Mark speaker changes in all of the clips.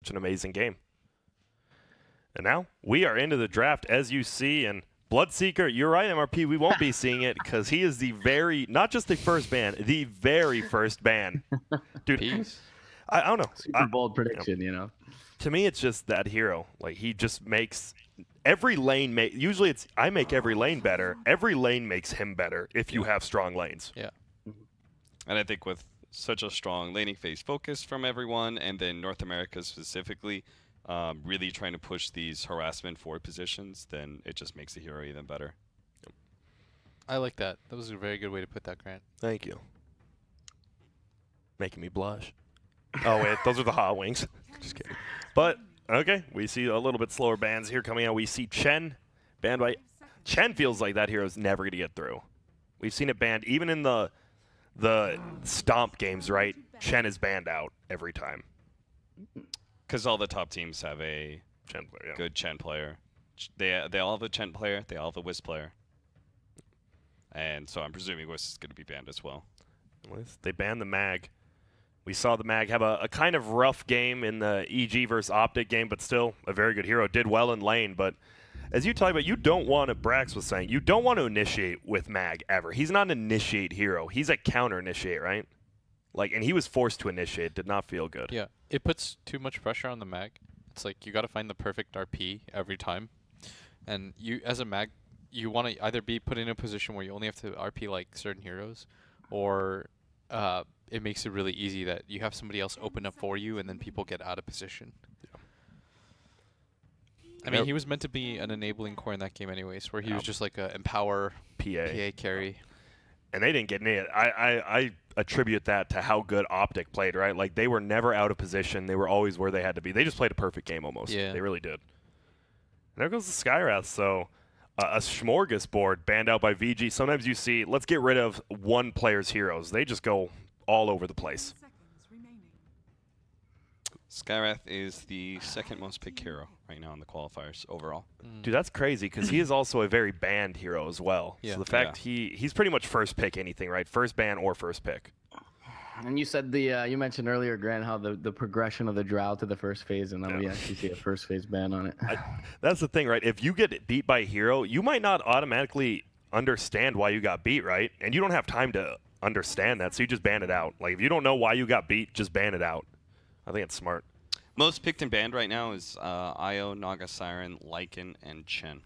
Speaker 1: It's an amazing game. And now we are into the draft, as you see, and Bloodseeker, you're right, MRP, we won't be seeing it because he is the not just the first ban, the very first ban. Dude, I don't know.
Speaker 2: Super bold prediction, you know.
Speaker 1: To me, it's just that hero. Like, he just makes every lane, usually it's, I make every lane better. Every lane makes him better if you have strong lanes.
Speaker 3: Yeah. And I think with such a strong laning phase focus from everyone, and then North America specifically, really trying to push these harassment forward positions, then it just makes the hero even better.
Speaker 4: I like that. That was a very good way to put that, Grant.
Speaker 1: Thank you. Making me blush. Oh, wait, those are the hot wings. Just kidding. But, okay, we see a little bit slower bans here coming out. We see Chen banned by... Chen feels like that hero's never going to get through. We've seen it banned even in the Stomp games, right? Chen is banned out every time.
Speaker 3: Because all the top teams have a
Speaker 1: Chen player,
Speaker 3: good Chen player. They all have a Chen player. They all have a Wisp player. And so I'm presuming Wisp is going to be banned as well.
Speaker 1: They banned the Mag. We saw the Mag have a kind of rough game in the EG versus Optic game, but still a very good hero. Did well in lane, but as you talk about, you don't want to, Brax was saying, you don't want to initiate with Mag ever. He's not an initiate hero. He's a counter initiate, right? Like, and he was forced to initiate. Did not feel good.
Speaker 4: Yeah, it puts too much pressure on the Mag. It's like you got to find the perfect RP every time. And you, as a Mag, you want to either be put in a position where you only have to RP like certain heroes, or it makes it really easy that you have somebody else open up for you, and then people get out of position. Yeah. I mean, he was meant to be an enabling core in that game anyways, where he was just like a empower PA carry.
Speaker 1: And they didn't get any. I attribute that to how good Optic played, right? Like, they were never out of position. They were always where they had to be. They just played a perfect game almost.
Speaker 4: Yeah.
Speaker 1: They really did. And there goes the Skywrath. So a smorgasbord banned out by VG. Sometimes you see, let's get rid of one player's heroes. They just go all over the place.
Speaker 3: Skywrath is the second most picked hero right now in the qualifiers overall.
Speaker 1: Dude, that's crazy because he is also a very banned hero as well.
Speaker 4: Yeah.
Speaker 1: So the fact he's pretty much first pick anything, right? First ban or first pick.
Speaker 2: And you said you mentioned earlier, Grant, how the progression of the drought to the first phase, and then we actually see a first phase ban on it.
Speaker 1: That's the thing, right? If you get beat by a hero, you might not automatically understand why you got beat, right? And you don't have time to understand that, so you just ban it out. Like, if you don't know why you got beat, just ban it out. I think it's smart.
Speaker 3: Most picked and banned right now is Io, Naga Siren, Lycan, and Chen.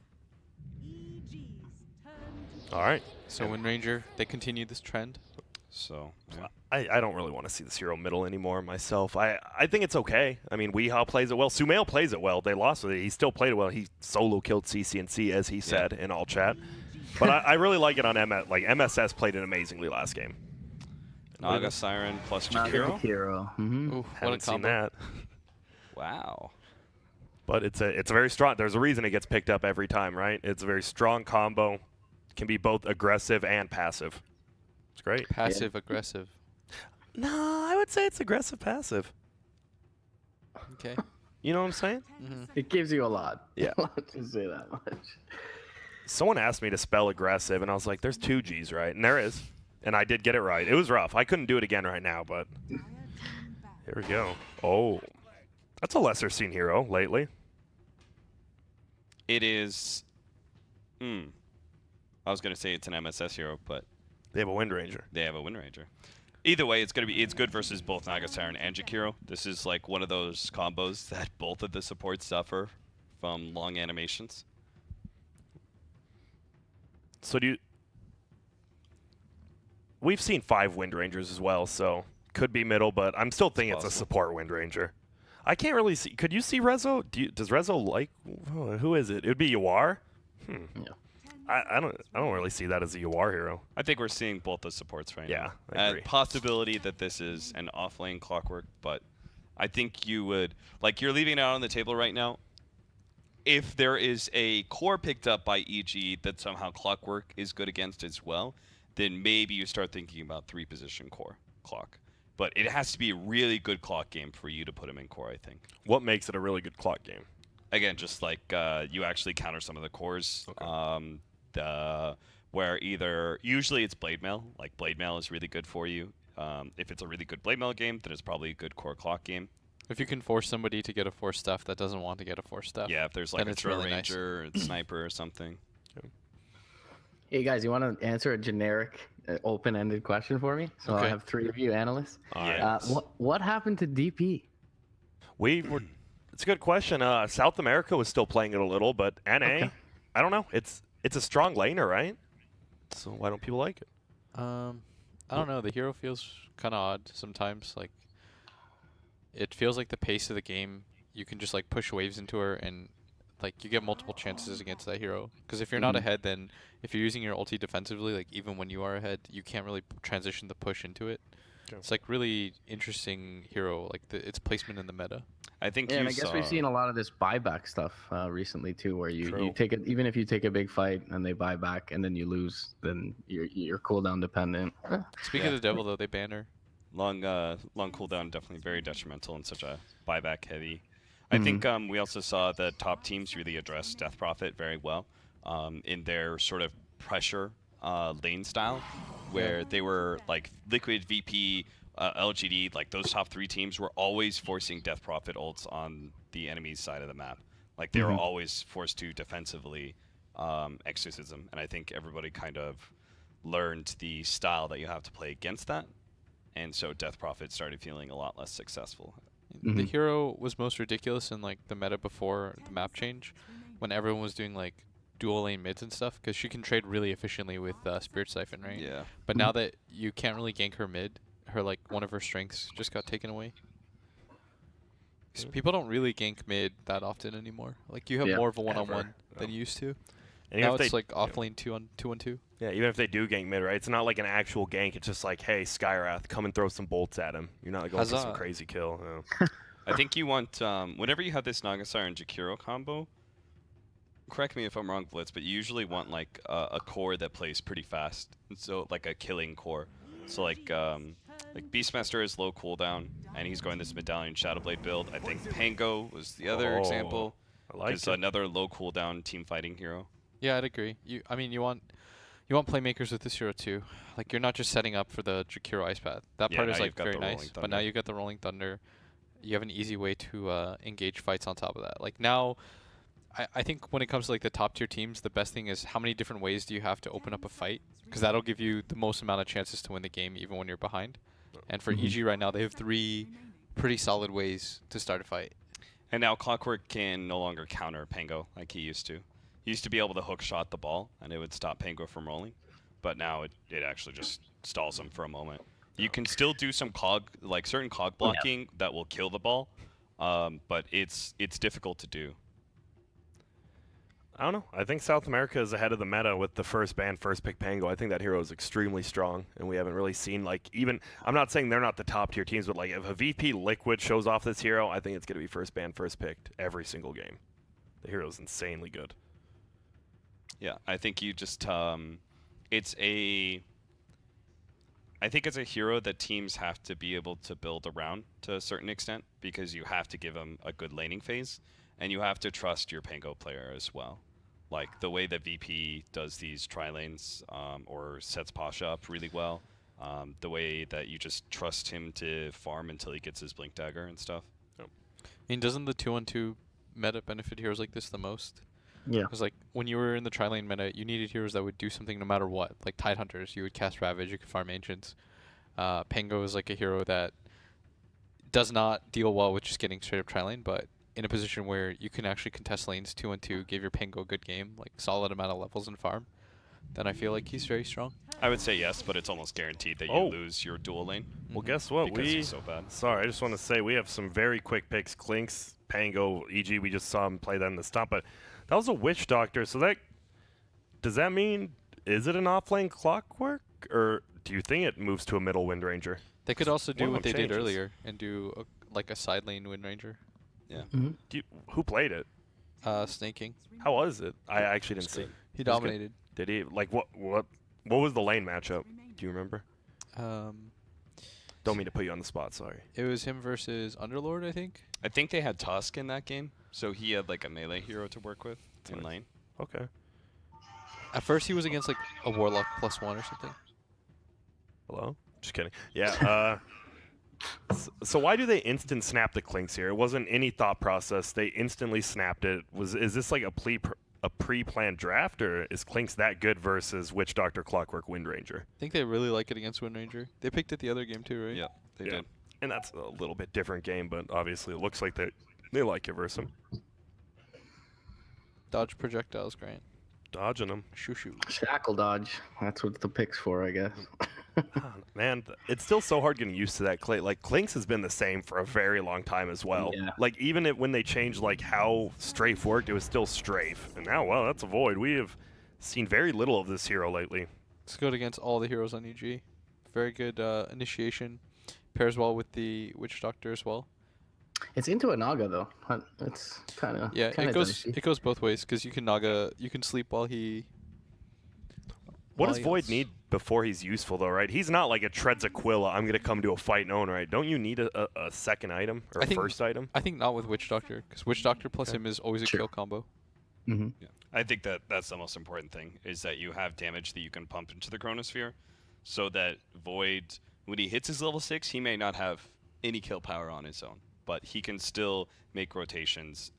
Speaker 1: All right.
Speaker 4: So Wind Ranger, they continue this trend.
Speaker 3: So yeah.
Speaker 1: I don't really want to see this hero middle anymore myself. I think it's okay. I mean, Weehaw plays it well. Sumail plays it well. They lost with it. He still played it well. He solo killed CCNC, as he said in all chat. But I really like it on MS. Like, MSS played it amazingly last game.
Speaker 3: Naga Siren plus
Speaker 2: Jakiro.
Speaker 3: Jakiro.
Speaker 4: Ooh,
Speaker 1: Haven't seen that.
Speaker 3: Wow.
Speaker 1: But it's a very strong. There's a reason it gets picked up every time, right? It's a very strong combo. Can be both aggressive and passive. It's great.
Speaker 4: Passive aggressive.
Speaker 1: No, I would say it's aggressive passive.
Speaker 4: Okay.
Speaker 1: You know what I'm saying?
Speaker 2: It gives you a lot.
Speaker 1: Yeah.
Speaker 2: To say that much.
Speaker 1: Someone asked me to spell aggressive, and I was like, "There's 2 G's, right?" And there is, and I did get it right. It was rough. I couldn't do it again right now, but here we go. Oh. That's a lesser seen hero lately.
Speaker 3: It is. I was gonna say it's an MSS hero, but
Speaker 1: they have a Wind Ranger.
Speaker 3: They have a Wind Ranger. Either way, it's good versus both Naga Siren and Jakiro. This is like one of those combos that both of the supports suffer from long animations.
Speaker 1: So we've seen 5 Wind Rangers as well, so could be middle, but I'm still thinking it's a support Wind Ranger. I can't really see. Could you see Rezo? Does Rezo like? Who is it? It would be Yawar. Yeah. I don't really see that as a Yawar hero.
Speaker 3: I think we're seeing both the supports right now.
Speaker 1: Yeah, I agree.
Speaker 3: Possibility that this is an off-lane Clockwork, but I think you would, like, you're leaving it out on the table right now. If there is a core picked up by EG that somehow Clockwork is good against as well, then maybe you start thinking about 3-position core clock. But it has to be a really good clock game for you to put him in core, I think.
Speaker 1: What makes it a really good clock game?
Speaker 3: Again, just like you actually counter some of the cores.
Speaker 1: Okay.
Speaker 3: Where either, usually it's Blade Mail. Like, Blade Mail is really good for you. If it's a really good Blade Mail game, then it's probably a good core clock game.
Speaker 4: If you can force somebody to get a force stuff that doesn't want to get a force stuff.
Speaker 3: Yeah, if there's like
Speaker 4: then
Speaker 3: a
Speaker 4: it's
Speaker 3: throw
Speaker 4: really nice.
Speaker 3: ranger or sniper or something.
Speaker 2: Hey guys, you want to answer a generic, open-ended question for me? So I
Speaker 4: Okay.
Speaker 2: have 3 of you analysts.
Speaker 3: Yeah.
Speaker 2: What happened to DP?
Speaker 1: It's a good question. South America was still playing it a little, but NA,
Speaker 2: Okay.
Speaker 1: I don't know. It's a strong laner, right? So why don't people like it?
Speaker 4: I don't know. The hero feels kind of odd sometimes. Like, it feels like the pace of the game. You can just like push waves into her, and like you get multiple chances against that hero. Because if you're not ahead, then if you're using your ulti defensively, like even when you are ahead, you can't really transition the push into it.
Speaker 1: Okay.
Speaker 4: It's like really interesting hero, like its placement in the meta.
Speaker 3: I think
Speaker 2: Yeah,
Speaker 3: you
Speaker 2: and I guess
Speaker 3: saw,
Speaker 2: we've seen a lot of this buyback stuff recently too, where you
Speaker 1: True.
Speaker 2: take it, even if you take a big fight and they buy back and then you lose, then you're cooldown dependent.
Speaker 4: Speaking of the devil, though, they ban her.
Speaker 3: long cooldown, definitely very detrimental in such a buyback heavy. I think we also saw the top teams really address Death Prophet very well in their sort of pressure lane style, where they were like Liquid, VP, LGD, like those top 3 teams were always forcing Death Prophet ults on the enemy's side of the map. Like they were always forced to defensively exorcism, and I think everybody kind of learned the style that you have to play against that, and so Death Prophet started feeling a lot less successful.
Speaker 4: The hero was most ridiculous in like the meta before the map change, when everyone was doing like dual lane mids and stuff, because she can trade really efficiently with Spirit Siphon, right?
Speaker 3: Yeah.
Speaker 4: But now that you can't really gank her mid, her like one of her strengths just got taken away. 'Cause people don't really gank mid that often anymore. Like you have
Speaker 2: Yeah.
Speaker 4: more of a one-on-one
Speaker 1: Ever.
Speaker 4: than you used to.
Speaker 1: And
Speaker 4: Now
Speaker 1: even if
Speaker 4: it's
Speaker 1: they,
Speaker 4: like off lane 2-on-2.
Speaker 1: yeah, even if they do gank mid, right? It's not like an actual gank. It's just like, hey, Skyrath, come and throw some bolts at him. You're not going for some
Speaker 4: Huzzah.
Speaker 1: crazy kill.
Speaker 3: I think you want, whenever you have this Nagasar and Jakiro combo, correct me if I'm wrong, Blitz, but you usually want like a core that plays pretty fast. And so like a killing core. So like Beastmaster is low cooldown, and he's going this Medallion Shadowblade build. I think Pango was the other example.
Speaker 1: I like
Speaker 3: Is
Speaker 1: it.
Speaker 3: another low cooldown team fighting hero.
Speaker 4: Yeah, I'd agree. I mean, you want playmakers with this hero too. Like you're not just setting up for the Jakiro Ice Path. That
Speaker 3: Yeah,
Speaker 4: part
Speaker 3: now
Speaker 4: is
Speaker 3: you've
Speaker 4: like
Speaker 3: got
Speaker 4: very
Speaker 3: the Rolling
Speaker 4: nice. But
Speaker 3: Thunder.
Speaker 4: now you got the Rolling Thunder. You have an easy way to engage fights on top of that. Like now, I think when it comes to like the top tier teams, the best thing is how many different ways do you have to open up a fight, because that'll give you the most amount of chances to win the game even when you're behind. And for EG right now, they have 3 pretty solid ways to start a fight.
Speaker 3: And now Clockwork can no longer counter Pango like he used to. He used to be able to hook shot the ball, and it would stop Pango from rolling. But now it actually just stalls him for a moment. You can still do some certain cog blocking that will kill the ball, but it's difficult to do.
Speaker 1: I don't know. I think South America is ahead of the meta with the first ban, first pick Pango. I think that hero is extremely strong, and we haven't really seen like even. I'm not saying they're not the top tier teams, but like if a VP Liquid shows off this hero, I think it's going to be first ban, first picked every single game. The hero is insanely good.
Speaker 3: Yeah, I think you just it's a. I think it's a hero that teams have to be able to build around to a certain extent, because you have to give them a good laning phase, and you have to trust your Pango player as well. Like the way that VP does these tri-lanes or sets Pasha up really well, the way that you just trust him to farm until he gets his Blink Dagger and stuff.
Speaker 4: I mean, doesn't the 2-on-2 meta benefit heroes like this the most?
Speaker 2: Yeah.
Speaker 4: Because like when you were in the tri-lane meta, you needed heroes that would do something no matter what. Like Tidehunters, you would cast Ravage, you could farm Ancients. Pango is like a hero that does not deal well with just getting straight up tri-lane, but in a position where you can actually contest lanes 2-on-2, give your Pango a good game, like solid amount of levels and farm, then I feel like he's very strong.
Speaker 3: I would say yes, but it's almost guaranteed that you
Speaker 1: Oh.
Speaker 3: lose your dual lane.
Speaker 1: Well, guess what?
Speaker 3: Because he's so bad.
Speaker 1: Sorry, I just want to say we have some very quick picks. Clinks, Pango, EG. We just saw him play that in the stomp, but that was a Witch Doctor. So that does that mean is it an offlane Clockwork, or do you think it moves to a middle Wind Ranger?
Speaker 4: They could also do
Speaker 1: One of
Speaker 4: what they
Speaker 1: them
Speaker 4: did
Speaker 1: changes.
Speaker 4: earlier and do like a side lane Wind Ranger.
Speaker 3: Yeah.
Speaker 1: Who played it?
Speaker 4: Snaking.
Speaker 1: How was it? I actually didn't see.
Speaker 4: He
Speaker 1: It was good.
Speaker 4: dominated.
Speaker 1: Did he? Like what was the lane matchup? Do you remember? Don't mean to put you on the spot. Sorry.
Speaker 4: It was him versus Underlord, I think.
Speaker 3: I think they had Tusk in that game, so he had like a melee hero to work with in
Speaker 1: nice.
Speaker 3: lane.
Speaker 1: Okay.
Speaker 4: At first, he was against like a Warlock +1 or something.
Speaker 1: Hello? Just kidding. Yeah. So why do they instant snap the Clinks here? It wasn't any thought process. They instantly snapped it. Is this like a pre-planned draft, or is Clinks that good versus Witch Doctor, Clockwork, Wind Ranger?
Speaker 4: I think they really like it against Wind Ranger. They picked it the other game too, right?
Speaker 3: Yeah, they did.
Speaker 1: And that's a little bit different game, but obviously it looks like they like it versus him.
Speaker 4: Dodge projectiles, Grant.
Speaker 1: Dodging them.
Speaker 4: Shoo shoo.
Speaker 2: Shackle dodge. That's what the pick's for, I guess.
Speaker 1: Man, it's still so hard getting used to that. Like Clinks has been the same for a very long time as well.
Speaker 2: Yeah.
Speaker 1: Like even when they changed like how strafe worked, it was still strafe. And now, well, that's a void. We have seen very little of this hero lately.
Speaker 4: It's good against all the heroes on EG. Very good initiation. Pairs well with the Witch Doctor as well.
Speaker 2: It's into a Naga though. It's kind of
Speaker 4: It goes both ways because you can Naga, you can sleep while he.
Speaker 1: What does Void need before he's useful though, right? He's not like a Treads Aquila. I'm gonna come to a fight and own, right? Don't you need a second item or first item?
Speaker 4: I think not with Witch Doctor because Witch Doctor plus him is always a kill combo.
Speaker 2: Mm-hmm.
Speaker 3: Yeah. I think that's the most important thing is that you have damage that you can pump into the Chronosphere, so that Void, when he hits his level 6, he may not have any kill power on his own, but he can still make rotations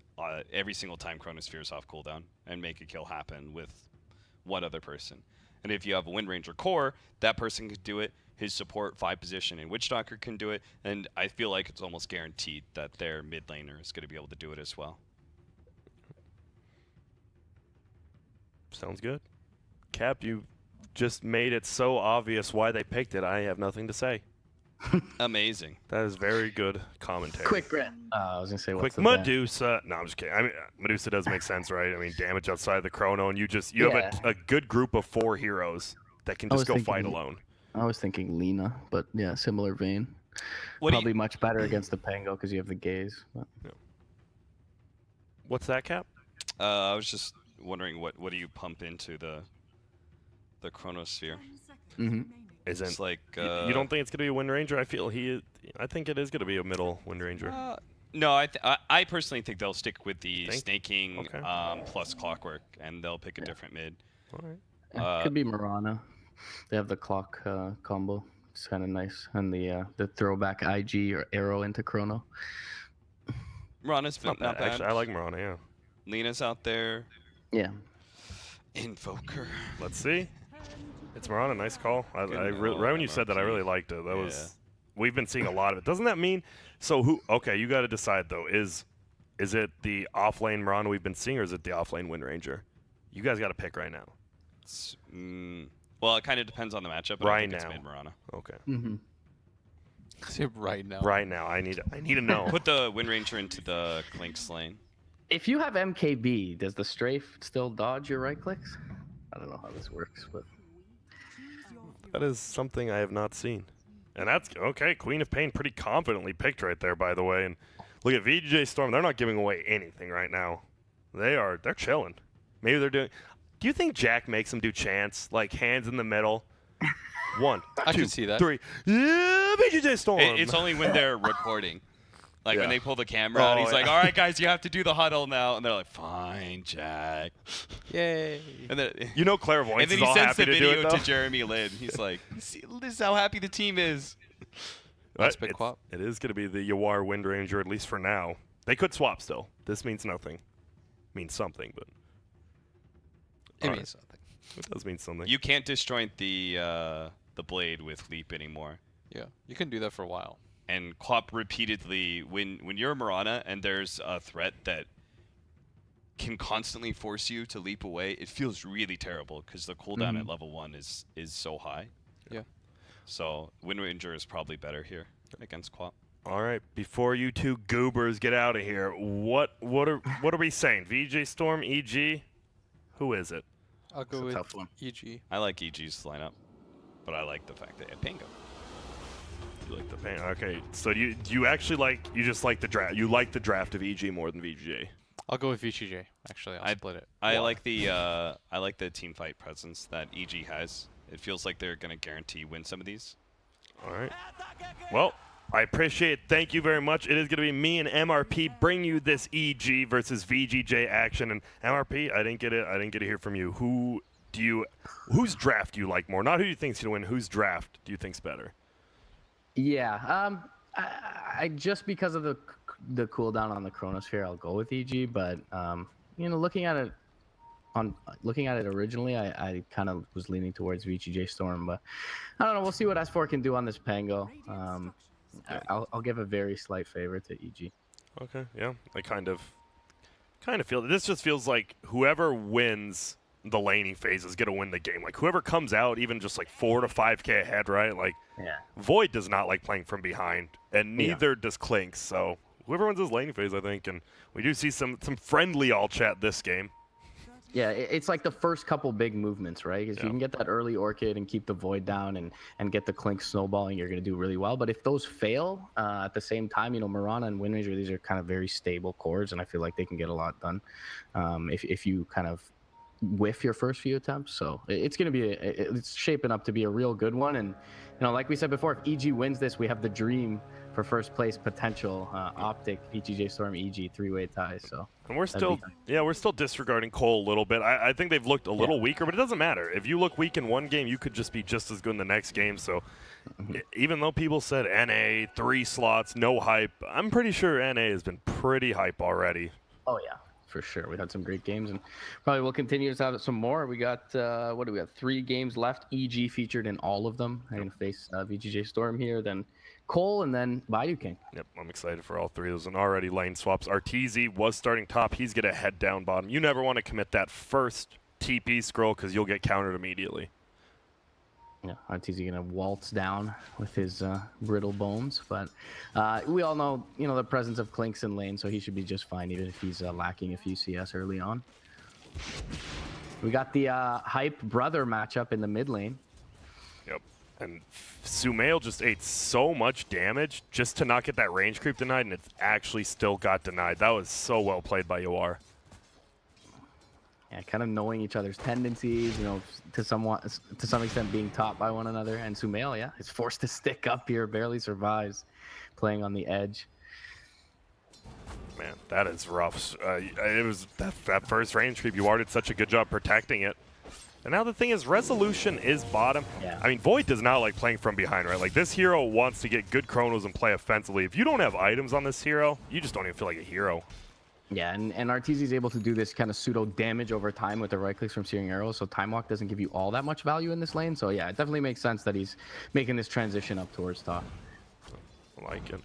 Speaker 3: every single time Chronosphere is off cooldown and make a kill happen with one other person. And if you have a Wind Ranger core, that person could do it. His support 5 position and Witch Doctor can do it, and I feel like it's almost guaranteed that their mid laner is going to be able to do it as well.
Speaker 1: Sounds good. Cap, you just made it so obvious why they picked it. I have nothing to say.
Speaker 3: Amazing.
Speaker 1: That is very good commentary.
Speaker 2: Quick Grant. I was gonna say
Speaker 1: Quick
Speaker 2: what's the bet?
Speaker 1: Medusa. No, I'm just kidding. I mean, Medusa does make sense, right? I mean, damage outside the Chrono, and you have a good group of 4 heroes that can just go fight alone.
Speaker 2: I was thinking Lena, but yeah, similar vein. Probably much better against the Pango because you have the gaze. But.
Speaker 1: Yeah. What's that, Cap?
Speaker 3: I was just wondering what do you pump into the Chronosphere?
Speaker 2: Mm-hmm.
Speaker 1: Isn't
Speaker 3: like
Speaker 1: you don't think it's gonna be a Wind Ranger? I think it is gonna be a middle Wind Ranger.
Speaker 3: No, I personally think they'll stick with the snaking
Speaker 1: Okay.
Speaker 3: plus Clockwork, and they'll pick a different mid.
Speaker 1: All right.
Speaker 2: Yeah, could be Mirana. They have the clock combo. It's kind of nice, and the throwback IG or arrow into Chrono.
Speaker 3: Mirana's
Speaker 1: Not bad. Actually, I like Mirana. Yeah.
Speaker 3: Lena's out there.
Speaker 2: Yeah.
Speaker 3: Invoker.
Speaker 1: Let's see. It's Mirana. Nice call. Right when you said that, I really liked it. That was. We've been seeing a lot of it. Doesn't that mean? So who? Okay, you got to decide though. Is it the offlane Mirana we've been seeing, or is it the offlane Wind Ranger? You guys got to pick right now.
Speaker 3: Well, it kind of depends on the matchup. But
Speaker 1: Right
Speaker 3: I think
Speaker 1: now.
Speaker 3: It's mid Mirana.
Speaker 1: Okay.
Speaker 2: Mm-hmm.
Speaker 4: Say right now.
Speaker 1: Right now, I need to know.
Speaker 3: Put the Wind Ranger into the Clinks lane.
Speaker 2: If you have MKB, does the strafe still dodge your right clicks? I don't know how this works, but
Speaker 1: That is something I have not seen. And that's okay. Queen of Pain pretty confidently picked right there, by the way. And look at VGJ.Storm. They're not giving away anything right now. They're chilling. Maybe they're doing. Do you think Jack makes them do chants like hands in the middle? 1,
Speaker 4: I
Speaker 1: 2,
Speaker 4: can see that.
Speaker 1: 3. Yeah, VGJ.Storm.
Speaker 3: It's only when they're recording. Like when
Speaker 1: Yeah.
Speaker 3: they pull the camera out, he's
Speaker 1: yeah.
Speaker 3: like, "All right, guys, you have to do the huddle now," and they're like, "Fine, Jack."
Speaker 4: Yay.
Speaker 3: And then,
Speaker 1: You know, Clairvoyance
Speaker 3: and then
Speaker 1: is
Speaker 3: he
Speaker 1: all
Speaker 3: sends
Speaker 1: happy
Speaker 3: the
Speaker 1: to do
Speaker 3: video
Speaker 1: it, though.
Speaker 3: to Jeremy Lin. He's like, "See, "This is how happy the team is."
Speaker 4: Let's
Speaker 1: But
Speaker 4: pick Quap.
Speaker 1: it is going to be the Yawar Wind Ranger, at least for now. They could swap still. This means nothing. Means something, but
Speaker 4: It
Speaker 1: Alright.
Speaker 4: means something.
Speaker 1: it does mean something.
Speaker 3: You can't disjoint the blade with Leap anymore.
Speaker 4: Yeah, you can do that for a while.
Speaker 3: And Quap repeatedly, when you're a Mirana and there's a threat that can constantly force you to leap away, it feels really terrible because the cooldown at level 1 is so high.
Speaker 4: Yeah.
Speaker 3: So Wind Ranger is probably better here against Quap.
Speaker 1: All right, before you two goobers get out of here, what are we saying? VGJ.Storm, EG? Who is it?
Speaker 4: I'll go
Speaker 2: It's a
Speaker 4: with
Speaker 2: tough one.
Speaker 4: EG.
Speaker 3: I like EG's lineup, but I like the fact that they have Pango.
Speaker 1: You like the pain? Okay, so do you actually just like the draft? You like the draft of EG more than VGJ?
Speaker 4: I'll go with VGJ. Actually, I'll split it.
Speaker 3: I like the team fight presence that EG has. It feels like they're gonna guarantee win some of these.
Speaker 1: All right. Well, I appreciate it. Thank you very much. It is going to be me and MRP bring you this EG versus VGJ action. And MRP, I didn't get to hear from you. Whose draft do you like more? Not who you think's going to win. Whose draft do you think's better?
Speaker 2: yeah. I just because of the cooldown on the Chronosphere, I'll go with EG. But you know, looking at it originally, I kind of was leaning towards VGJ.Storm, but I don't know. We'll see what S4 can do on this Pango. I'll give a very slight favor to EG.
Speaker 1: Okay, yeah, I kind of feel this just feels like whoever wins the laning phase is gonna win the game. Like whoever comes out even just like 4 to 5K ahead, right? Like Void does not like playing from behind, and neither does Clink. So whoever wins this laning phase, I think, and we do see some friendly all chat this game.
Speaker 2: Yeah, it's like the first couple big movements, right? Because you can get that early Orchid and keep the Void down and get the Clink snowballing, you're going to do really well. But if those fail at the same time, you know, Mirana and Windranger, these are kind of very stable cores, and I feel like they can get a lot done if you kind of whiff your first few attempts. So it's going to be it's shaping up to be a real good one. And, you know, like we said before, if EG wins this, we have the dream for first place potential. Optic, VGJ.Storm, EG, three-way tie. So. And
Speaker 1: we're still disregarding Cole a little bit. I think they've looked a little weaker, but it doesn't matter. If you look weak in one game, you could just be just as good in the next game. So even though people said NA, 3 slots, no hype, I'm pretty sure NA has been pretty hype already.
Speaker 2: Oh, yeah, for sure. We had some great games, and probably we'll continue to have some more. We got, what do we have, 3 games left. EG featured in all of them. I'm going to face VGJ.Storm here, then Cole, and then Baidu King.
Speaker 1: Yep, I'm excited for all 3 of those. And already lane swaps. Arteezy was starting top. He's going to head down bottom. You never want to commit that first TP scroll because you'll get countered immediately.
Speaker 2: Yeah, Arteezy going to waltz down with his brittle bones. But we all know, you know, the presence of Clinks in lane, so he should be just fine even if he's lacking a few CS early on. We got the hype brother matchup in the mid lane.
Speaker 1: Yep. And Sumail just ate so much damage just to not get that range creep denied, and it actually still got denied. That was so well played by Yoar.
Speaker 2: Yeah, kind of knowing each other's tendencies, you know, to some extent being taught by one another. And Sumail, yeah, is forced to stick up here, barely survives, playing on the edge.
Speaker 1: Man, that is rough. It was that first range creep. Yoar did such a good job protecting it. And now the thing is, resolution is bottom.
Speaker 2: Yeah.
Speaker 1: I mean, Void does not like playing from behind, right? Like, this hero wants to get good chronos and play offensively. If you don't have items on this hero, you just don't even feel like a hero.
Speaker 2: Yeah, and Arteezy is able to do this kind of pseudo damage over time with the right clicks from Searing Arrows, so Time Walk doesn't give you all that much value in this lane. So yeah, it definitely makes sense that he's making this transition up towards top.
Speaker 1: I like it.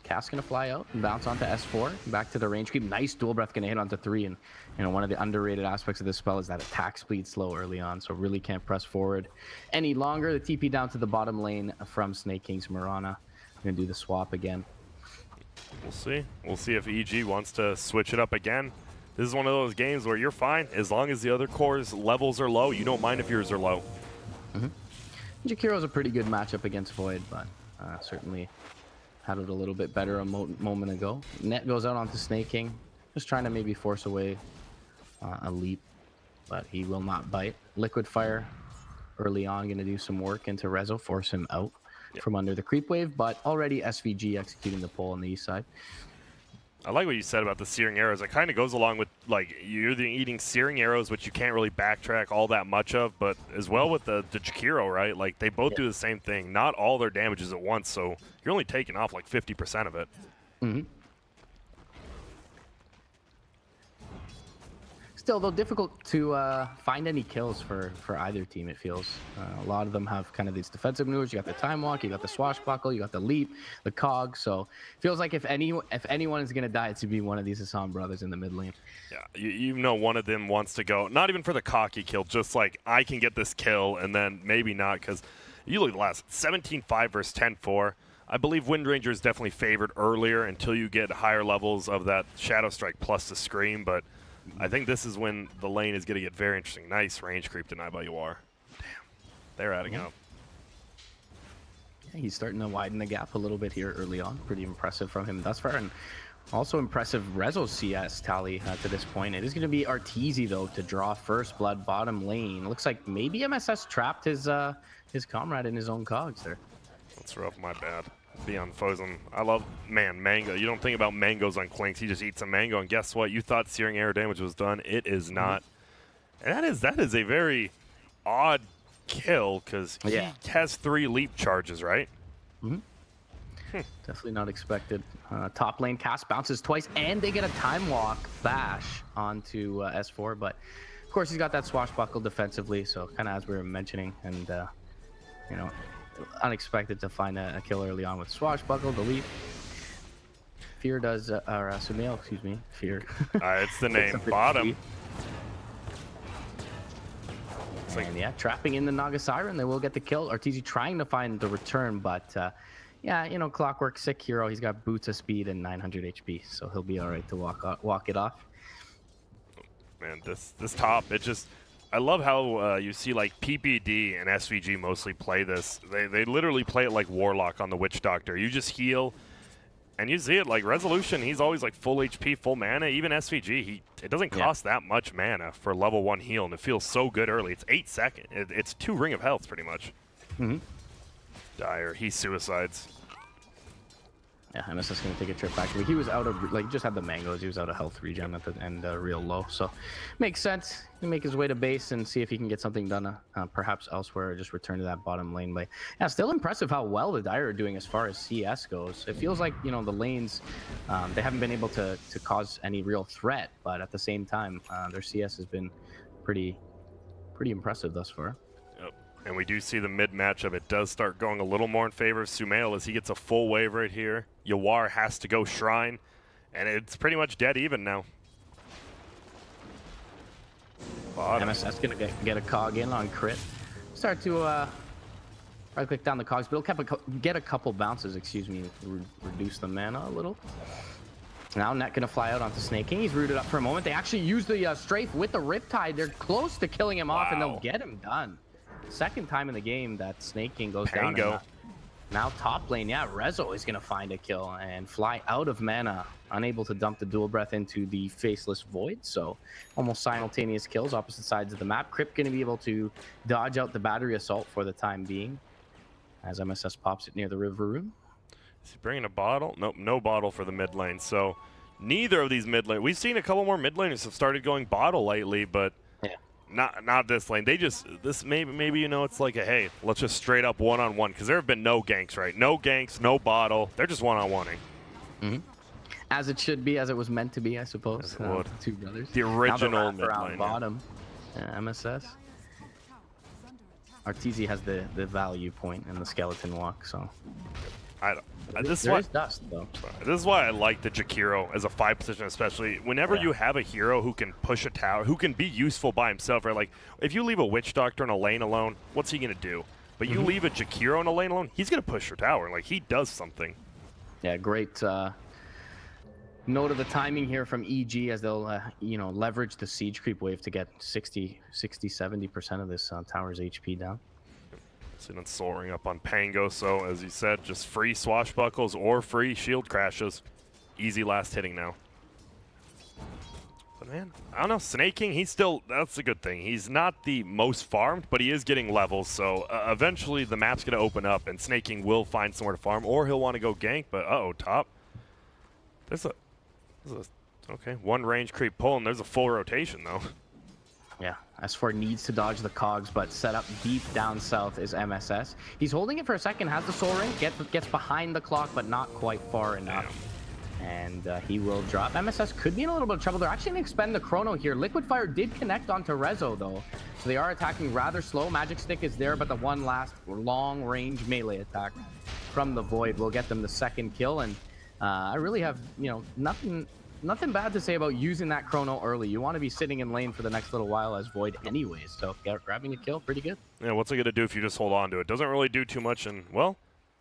Speaker 2: Cass gonna fly out and bounce onto S4, back to the range creep. Nice dual breath gonna hit onto 3, and you know, one of the underrated aspects of this spell is that attack speed slow early on, so really can't press forward any longer. The TP down to the bottom lane from Snake King's Mirana. Gonna do the swap again.
Speaker 1: We'll see. We'll see if EG wants to switch it up again. This is one of those games where you're fine as long as the other core's levels are low. You don't mind if yours are low.
Speaker 2: Jakiro's a pretty good matchup against Void, but certainly had it a little bit better a moment ago. Net goes out onto Snake King, just trying to maybe force away a leap, but he will not bite. Liquid Fire early on going to do some work into Rezo, force him out from under the creep wave, but already SVG executing the pull on the east side.
Speaker 1: I like what you said about the Searing Arrows. It kind of goes along with, like, you're eating Searing Arrows, which you can't really backtrack all that much of, but as well with the Jakiro, right? Like, they both do the same thing. Not all their damage is at once, so you're only taking off like 50% of it.
Speaker 2: Still, though, difficult to find any kills for either team, it feels. A lot of them have kind of these defensive maneuvers. You got the Time Walk, you got the Swashbuckle, you got the Leap, the Cog. So it feels like if anyone is going to die, it's to be one of these Hassan brothers in the mid lane.
Speaker 1: Yeah, you know one of them wants to go, not even for the cocky kill, just like, I can get this kill, and then maybe not, because you look at the last 17-5 versus 10-4. I believe Windranger is definitely favored earlier until you get higher levels of that Shadow Strike plus the Scream, but I think this is when the lane is going to get very interesting. Nice range creep denied by Yoar. Damn. They're adding up.
Speaker 2: Yeah, he's starting to widen the gap a little bit here early on. Pretty impressive from him thus far. And also impressive Rezo CS tally to this point. It is going to be Arteezy, though, to draw first blood bottom lane. Looks like maybe MSS trapped his comrade in his own cogs there.
Speaker 1: That's rough. My bad. Be on Frozen. I love, man, Mango. You don't think about mangoes on Clinks. He just eats a mango, and guess what? You thought Searing Arrow damage was done. It is not. And that is a very odd kill because he has 3 leap charges, right?
Speaker 2: Definitely not expected. Top lane cast bounces twice, and they get a time walk bash onto S4. But of course, he's got that swashbuckle defensively, so kind of as we were mentioning, and you know, unexpected to find a kill early on with swashbuckle, the leap. Fear does, or Sumail, excuse me, Fear.
Speaker 1: It's the name. Bottom.
Speaker 2: And yeah, trapping in the Naga Siren, they will get the kill. Arteezy trying to find the return, but yeah, you know, Clockwork, sick hero. He's got boots of speed and 900 HP, so he'll be all right to walk it off.
Speaker 1: Man, this top, it just, I love how you see like PPD and SVG mostly play this. They literally play it like Warlock on the Witch Doctor. You just heal, and you see it like Resolution. He's always like full HP, full mana. Even SVG, it doesn't cost that much mana for level 1 heal, and it feels so good early. It's 8 seconds. It's 2 Ring of Health pretty much. Dire, he suicides.
Speaker 2: Yeah, MSS gonna take a trip back. He was out of, like, just had the mangoes. He was out of health regen at the end, real low. So makes sense. He make his way to base and see if he can get something done, perhaps elsewhere, or just return to that bottom lane. But yeah, still impressive how well the Dire are doing as far as CS goes. It feels like, you know, the lanes, they haven't been able to cause any real threat, but at the same time, their CS has been pretty impressive thus far.
Speaker 1: And we do see the mid matchup. It does start going a little more in favor of Sumail as he gets a full wave right here. Yawar has to go Shrine, and it's pretty much dead even now. Bottom.
Speaker 2: MSS gonna get a cog in on crit. Start to right click down the cogs, but he'll get a couple bounces, excuse me, reduce the mana a little. Now Net gonna fly out onto Snake King. He's rooted up for a moment. They actually use the strafe with the Riptide. They're close to killing him off, and they'll get him done. Second time in the game that Snake King goes down. Now top lane, yeah, Rezo is going to find a kill and fly out of mana, unable to dump the dual breath into the Faceless Void. So almost simultaneous kills, opposite sides of the map. Crypt going to be able to dodge out the battery assault for the time being as MSS pops it near the river room.
Speaker 1: Is he bringing a bottle? Nope, no bottle for the mid lane. So neither of these mid lane. We've seen a couple more mid laners have started going bottle lately, but not this lane. They just, maybe you know, it's like a, hey, let's just straight up one-on-one, because there have been no ganks, right? No ganks, no bottle. They're just one-on-oneing.
Speaker 2: As it should be, as it was meant to be, I suppose. Two brothers.
Speaker 1: The original mid lane.
Speaker 2: Bottom. MSS. Arteezy has the value point in the skeleton walk, so.
Speaker 1: This
Speaker 2: is dust, though.
Speaker 1: This is why I like the Jakiro as a 5 position, especially whenever you have a hero who can push a tower, who can be useful by himself, right? Like, if you leave a Witch Doctor in a lane alone, what's he going to do? But you leave a Jakiro in a lane alone, he's going to push your tower. Like, he does something.
Speaker 2: Yeah, great note of the timing here from EG as they'll, you know, leverage the siege creep wave to get 60-70% of this tower's HP down.
Speaker 1: And soaring up on Pango, so as you said, just free swashbuckles or free shield crashes. Easy last hitting now. But man, I don't know, Snake King, he's still, that's a good thing. He's not the most farmed, but he is getting levels, so eventually the map's going to open up and Snake King will find somewhere to farm, or he'll want to go gank, but top. There's a okay, one range creep pull, and there's a full rotation though.
Speaker 2: Yeah, S4 needs to dodge the cogs, but set up deep down south is MSS. He's holding it for a second, has the soul ring, gets behind the clock, but not quite far enough. And he will drop. MSS could be in a little bit of trouble. They're actually going to expend the chrono here. Liquid Fire did connect onto Rezo, though. So they are attacking rather slow. Magic Stick is there, but the one last long-range melee attack from the Void will get them the second kill. And I really have, you know, nothing bad to say about using that chrono early. You want to be sitting in lane for the next little while as Void anyways. So grabbing a kill, pretty good.
Speaker 1: Yeah, what's it going to do if you just hold on to it? Doesn't really do too much, and, well,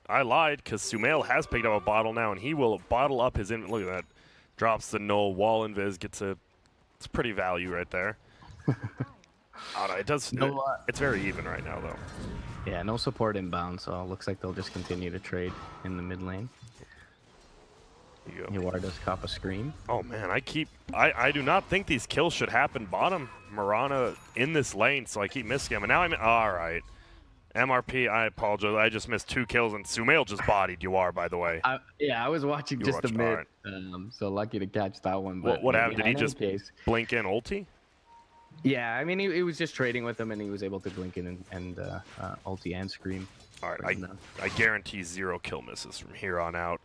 Speaker 1: I lied, because Sumail has picked up a bottle now, and he will bottle up his inventory. Look at that. Drops the null, wall invis, gets a, it's pretty value right there. I don't know, it does, it's very even right now, though.
Speaker 2: Yeah, no support inbound, so it looks like they'll just continue to trade in the mid lane. Yawar does cop a scream.
Speaker 1: Oh man, I do not think these kills should happen bottom. Mirana in this lane, so I keep missing him. And now I'm all right. MRP, I apologize. I just missed 2 kills, and Sumail just bodied Yawar, by the way.
Speaker 2: Yeah, I was watching just a mid, so lucky to catch that one. But
Speaker 1: what happened? Did he just blink in ulti?
Speaker 2: Yeah, I mean, he was just trading with him, and he was able to blink in and ulti and scream.
Speaker 1: All right, I guarantee 0 kill misses from here on out.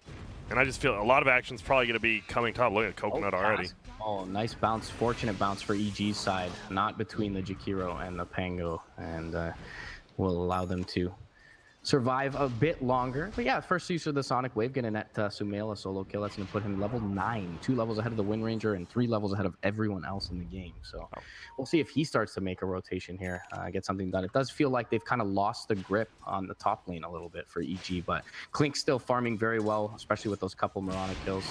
Speaker 1: And I just feel a lot of action's probably going to be coming top. Look at Coconut already.
Speaker 2: Oh, nice bounce. Fortunate bounce for EG's side. Not between the Jakiro and the Pango. And will allow them to survive a bit longer. But yeah, first use of the Sonic Wave, gonna net Sumail a solo kill. That's gonna put him level 9, 2 levels ahead of the Wind Ranger and 3 levels ahead of everyone else in the game. So we'll see if he starts to make a rotation here, get something done. It does feel like they've kind of lost the grip on the top lane a little bit for EG, but Klink's still farming very well, especially with those couple Mirana kills.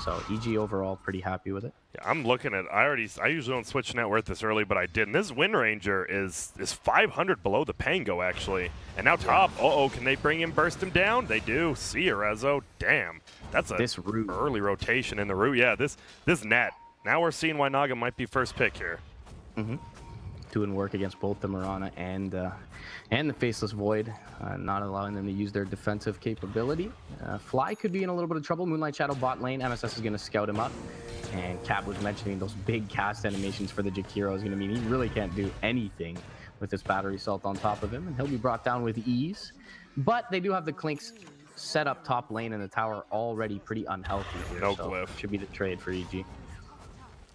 Speaker 2: So EG overall pretty happy with it.
Speaker 1: Yeah, I'm looking at. I usually don't switch net worth this early, but I did. And this Wind Ranger is 500 below the Pango actually, and now top. Uh-oh, can they bring him, burst him down? They do. See ya, Rezo. Damn, that's a early rotation in the root. Yeah, this net. Now we're seeing why Naga might be first pick here.
Speaker 2: Doing work against both the Mirana and the Faceless Void, not allowing them to use their defensive capability. Fly could be in a little bit of trouble. Moonlight Shadow bot lane. MSS is going to scout him up. And Cap was mentioning those big cast animations for the Jakiro is going to mean he really can't do anything with this battery salt on top of him, and he'll be brought down with ease. But they do have the Klinks set up top lane, and the tower already pretty unhealthy here.
Speaker 1: No glyph.
Speaker 2: Should be the trade for EG.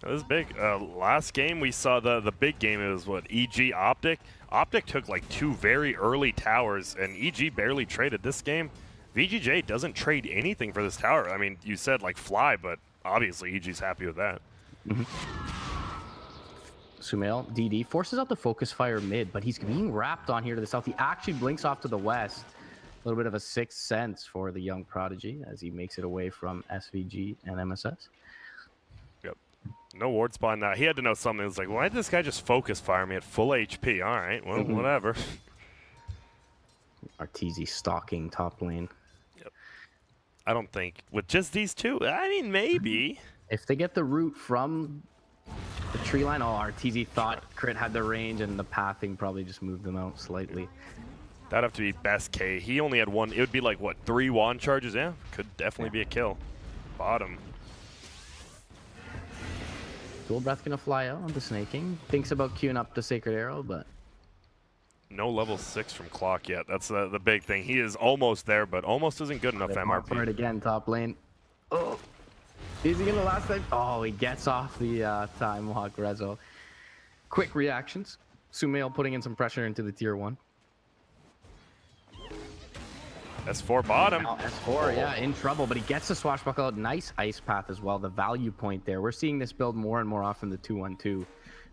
Speaker 1: That was big. Last game we saw the big game. It was what, EG Optic. Optic took like 2 very early towers, and EG barely traded this game. VGJ doesn't trade anything for this tower. I mean, you said like Fly, but obviously EG's happy with that.
Speaker 2: Sumail, DD, forces out the focus fire mid, but he's being wrapped on here to the south. He actually blinks off to the west. A little bit of a sixth sense for the young prodigy as he makes it away from SVG and MSS.
Speaker 1: No ward spawn now. He had to know something. It was like, why did this guy just focus fire me at full HP? All right, well, whatever.
Speaker 2: Arteezy stalking top lane.
Speaker 1: Yep. I don't think with just these two. I mean, maybe
Speaker 2: if they get the root from the tree line. Oh, Arteezy thought Crit had the range, and the pathing probably just moved them out slightly.
Speaker 1: That'd have to be best K. He only had 1. It would be like what, 3 wand charges? Yeah, could definitely be a kill. Bottom.
Speaker 2: Dual Breath gonna fly out on the snaking. Thinks about queuing up the Sacred Arrow, but
Speaker 1: no level 6 from Clock yet. That's the big thing. He is almost there, but almost isn't good enough MRP.
Speaker 2: For it again, top lane. Oh, is he gonna last time? Oh, he gets off the time walk. Rezo. Quick reactions. Sumail putting in some pressure into the tier 1.
Speaker 1: S4 bottom.
Speaker 2: Now S4, yeah, in trouble, but he gets the swashbuckle out. Nice ice path as well. The value point there. We're seeing this build more and more often, the 2-1-2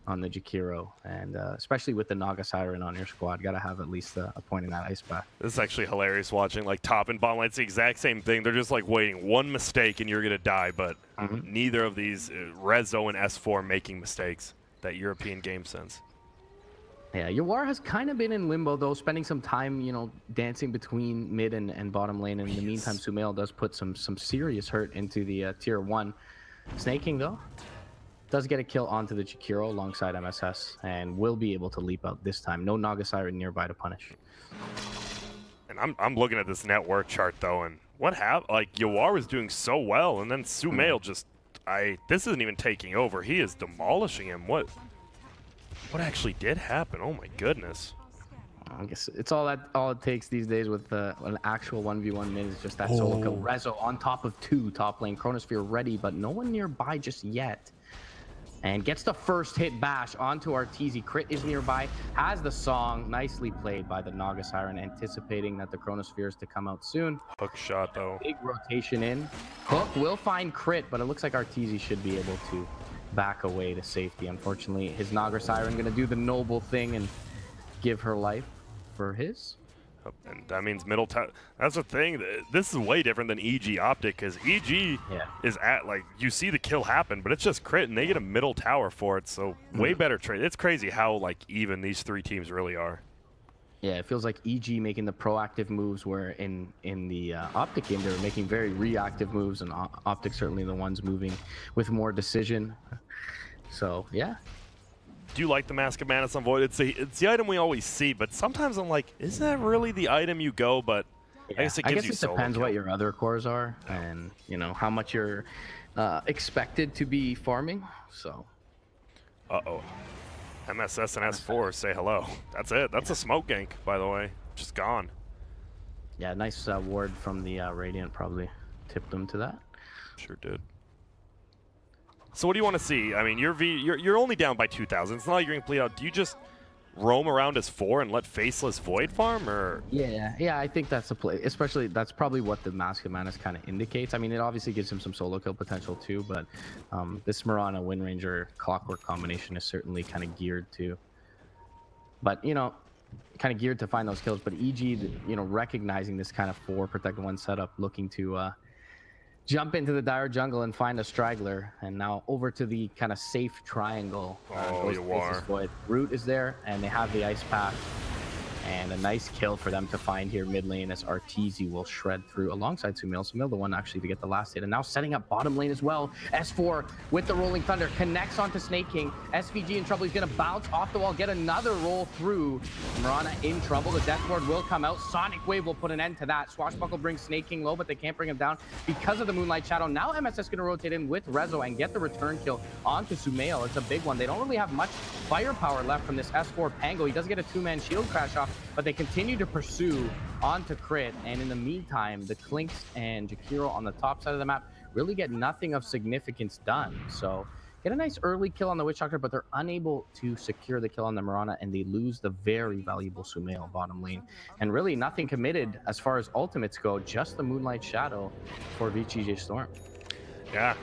Speaker 2: on the Jakiro, and especially with the Naga Siren on your squad, gotta have at least a point in that ice path.
Speaker 1: This is actually hilarious watching like top and bottom lane. It's the exact same thing. They're just like waiting. One mistake and you're gonna die, but neither of these, Rezo and S4, making mistakes. That European game sense.
Speaker 2: Yeah, Yawar has kind of been in limbo, though, spending some time, you know, dancing between mid and bottom lane. And in the meantime, Sumail does put some serious hurt into the tier 1. Snaking, though, does get a kill onto the Jakiro alongside MSS and will be able to leap out this time. No Naga Siren nearby to punish.
Speaker 1: And I'm looking at this network chart, though, and what happened? Like, Yawar was doing so well, and then Sumail just... this isn't even taking over. He is demolishing him. What actually did happen? Oh my goodness.
Speaker 2: I guess it's all it takes these days with an actual 1v1 mid is just that solo kill. Rezo on top of 2 top lane. Chronosphere ready, but no one nearby just yet. And gets the first hit bash onto Arteezy. Crit is nearby. Has the song. Nicely played by the Naga Siren, anticipating that the Chronosphere is to come out soon.
Speaker 1: Hook shot, though.
Speaker 2: Big rotation in. Hook will find Crit, but it looks like Arteezy should be able to back away to safety. Unfortunately, his Naga Siren going to do the noble thing and give her life for his.
Speaker 1: And that means middle tower. That's the thing. This is way different than EG Optic, because EG is at, like, you see the kill happen, but it's just Crit, and they get a middle tower for it, so way better trade. It's crazy how, like, even these 3 teams really are.
Speaker 2: Yeah, it feels like EG making the proactive moves, where in the Optic game, they were making very reactive moves, and Optic certainly the ones moving with more decision. So, yeah.
Speaker 1: Do you like the Mask of Manus on Void? It's the item we always see, but sometimes I'm like, is that really the item you go? But yeah, I guess it gives you solo
Speaker 2: depends
Speaker 1: kill.
Speaker 2: What your other cores are, and you know how much you're expected to be farming. So.
Speaker 1: Uh-oh. MSS and S4 say hello. That's it. That's a smoke gank, by the way. Just gone.
Speaker 2: Yeah, nice ward from the Radiant probably tipped them to that.
Speaker 1: Sure did. So what do you want to see? I mean, you're only down by 2,000. It's not like you're going to play out. Do you just roam around as 4 and let Faceless Void farm, or?
Speaker 2: Yeah, I think that's the play. Especially, that's probably what the Mask of Madness kind of indicates. I mean, it obviously gives him some solo kill potential too, but this Mirana Wind Ranger Clockwork combination is certainly kind of geared to. But kind of geared to find those kills. But EG, recognizing this kind of 4 protect 1 setup, looking to jump into the dire jungle and find a straggler, and now over to the kind of safe triangle.
Speaker 1: You are.
Speaker 2: Root is there, and they have the ice pack, and a nice kill for them to find here mid lane as Arteezy will shred through alongside Sumail. Sumail the one actually to get the last hit, and now setting up bottom lane as well. S4 with the Rolling Thunder connects onto Snake King. SVG in trouble. He's going to bounce off the wall, get another roll through. Mirana in trouble. The Death Ward will come out. Sonic Wave will put an end to that. Swashbuckle brings Snake King low, but they can't bring him down because of the Moonlight Shadow. Now MSS going to rotate in with Rezo and get the return kill onto Sumail. It's a big one. They don't really have much firepower left from this S4 Pango. He does get a 2-man shield crash off, but they continue to pursue onto Crit, and in the meantime, the Clinks and Jakiro on the top side of the map really get nothing of significance done. So get a nice early kill on the Witch Doctor, but they're unable to secure the kill on the Mirana, and they lose the very valuable Sumail bottom lane. And really nothing committed as far as ultimates go, just the Moonlight Shadow for VGJ.Storm.
Speaker 1: Yeah,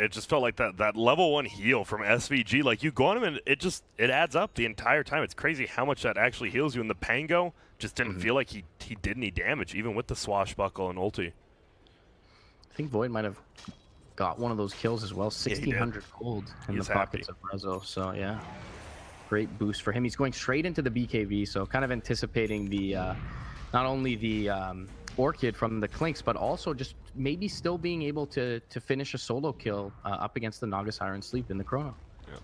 Speaker 1: it just felt like that level 1 heal from SVG. Like, you go on him and it adds up the entire time. It's crazy how much that actually heals you. And the Pango just didn't feel like he did any damage, even with the Swashbuckle and ulti.
Speaker 2: I think Void might have got one of those kills as well. 1,600 gold in the pockets of Rezo. So yeah, great boost for him. He's going straight into the BKB, so kind of anticipating the not only the Orchid from the Clinks, but also just maybe still being able to finish a solo kill up against the Naga Siren Sleep in the Chrono.
Speaker 1: Yeah.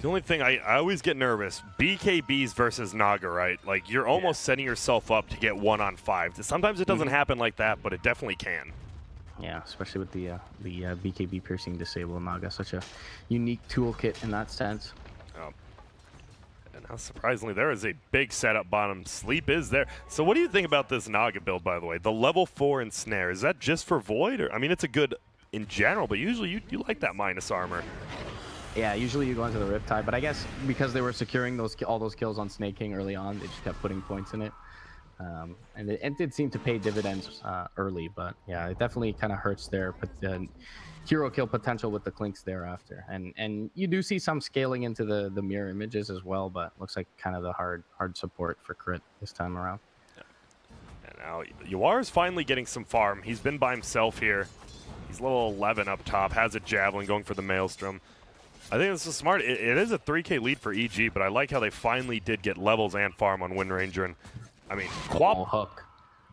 Speaker 1: The only thing I always get nervous, BKBs versus Naga, right? Like, you're almost setting yourself up to get 1-on-5. Sometimes it doesn't happen like that, but it definitely can.
Speaker 2: Yeah, especially with the BKB piercing disable Naga, such a unique toolkit in that sense.
Speaker 1: And now, surprisingly, there is a big setup bottom. Sleep is there. So what do you think about this Naga build, by the way? The level 4 ensnare, is that just for Void? Or, I mean, it's a good in general, but usually you like that minus armor.
Speaker 2: Yeah, usually you go into the Riptide, but I guess because they were securing all those kills on Snake King early on, they just kept putting points in it. And it did seem to pay dividends early, but yeah, it definitely kind of hurts their hero kill potential with the Clinks thereafter. And you do see some scaling into the mirror images as well, but looks like kind of the hard support for Crit this time around.
Speaker 1: Yeah. And now Yuar's finally getting some farm. He's been by himself here. He's level 11 up top, has a Javelin going for the Maelstrom. I think this is smart. It is a 3K lead for EG, but I like how they finally did get levels and farm on Wind Ranger. And I mean,
Speaker 2: hook.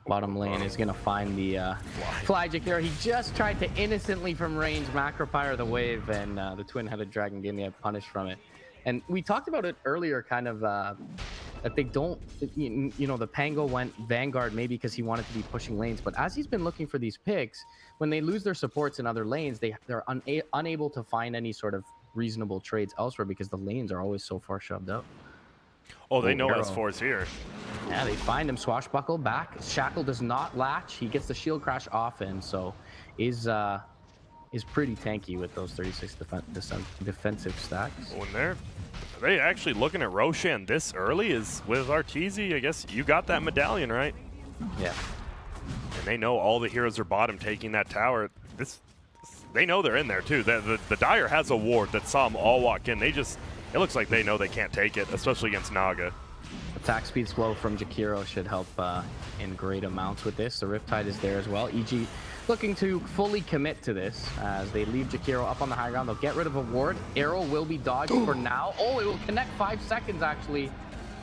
Speaker 2: Bottom lane is going to find the Fly Jakiro. He just tried to innocently from range macropyre the wave, and the twin-headed dragon gave me a punish from it. And we talked about it earlier, kind of that they don't, the Pango went Vanguard maybe because he wanted to be pushing lanes, but as he's been looking for these picks, when they lose their supports in other lanes, they're unable to find any sort of reasonable trades elsewhere because the lanes are always so far shoved out.
Speaker 1: Oh, they know S4's here.
Speaker 2: Yeah, they find him. Swashbuckle back. Shackle does not latch. He gets the shield crash off, and so is pretty tanky with those 36 defensive stacks.
Speaker 1: Oh, and are they actually looking at Roshan this early? Is with Arteezy, I guess you got that medallion, right?
Speaker 2: Yeah.
Speaker 1: And they know all the heroes are bottom taking that tower. They know they're in there too. The Dire has a ward that saw them all walk in. It looks like they know they can't take it, especially against Naga.
Speaker 2: Attack speed slow from Jakiro should help in great amounts with this. The Riptide is there as well. EG looking to fully commit to this as they leave Jakiro up on the high ground. They'll get rid of a ward. Arrow will be dodged for now. Oh, it will connect 5 seconds actually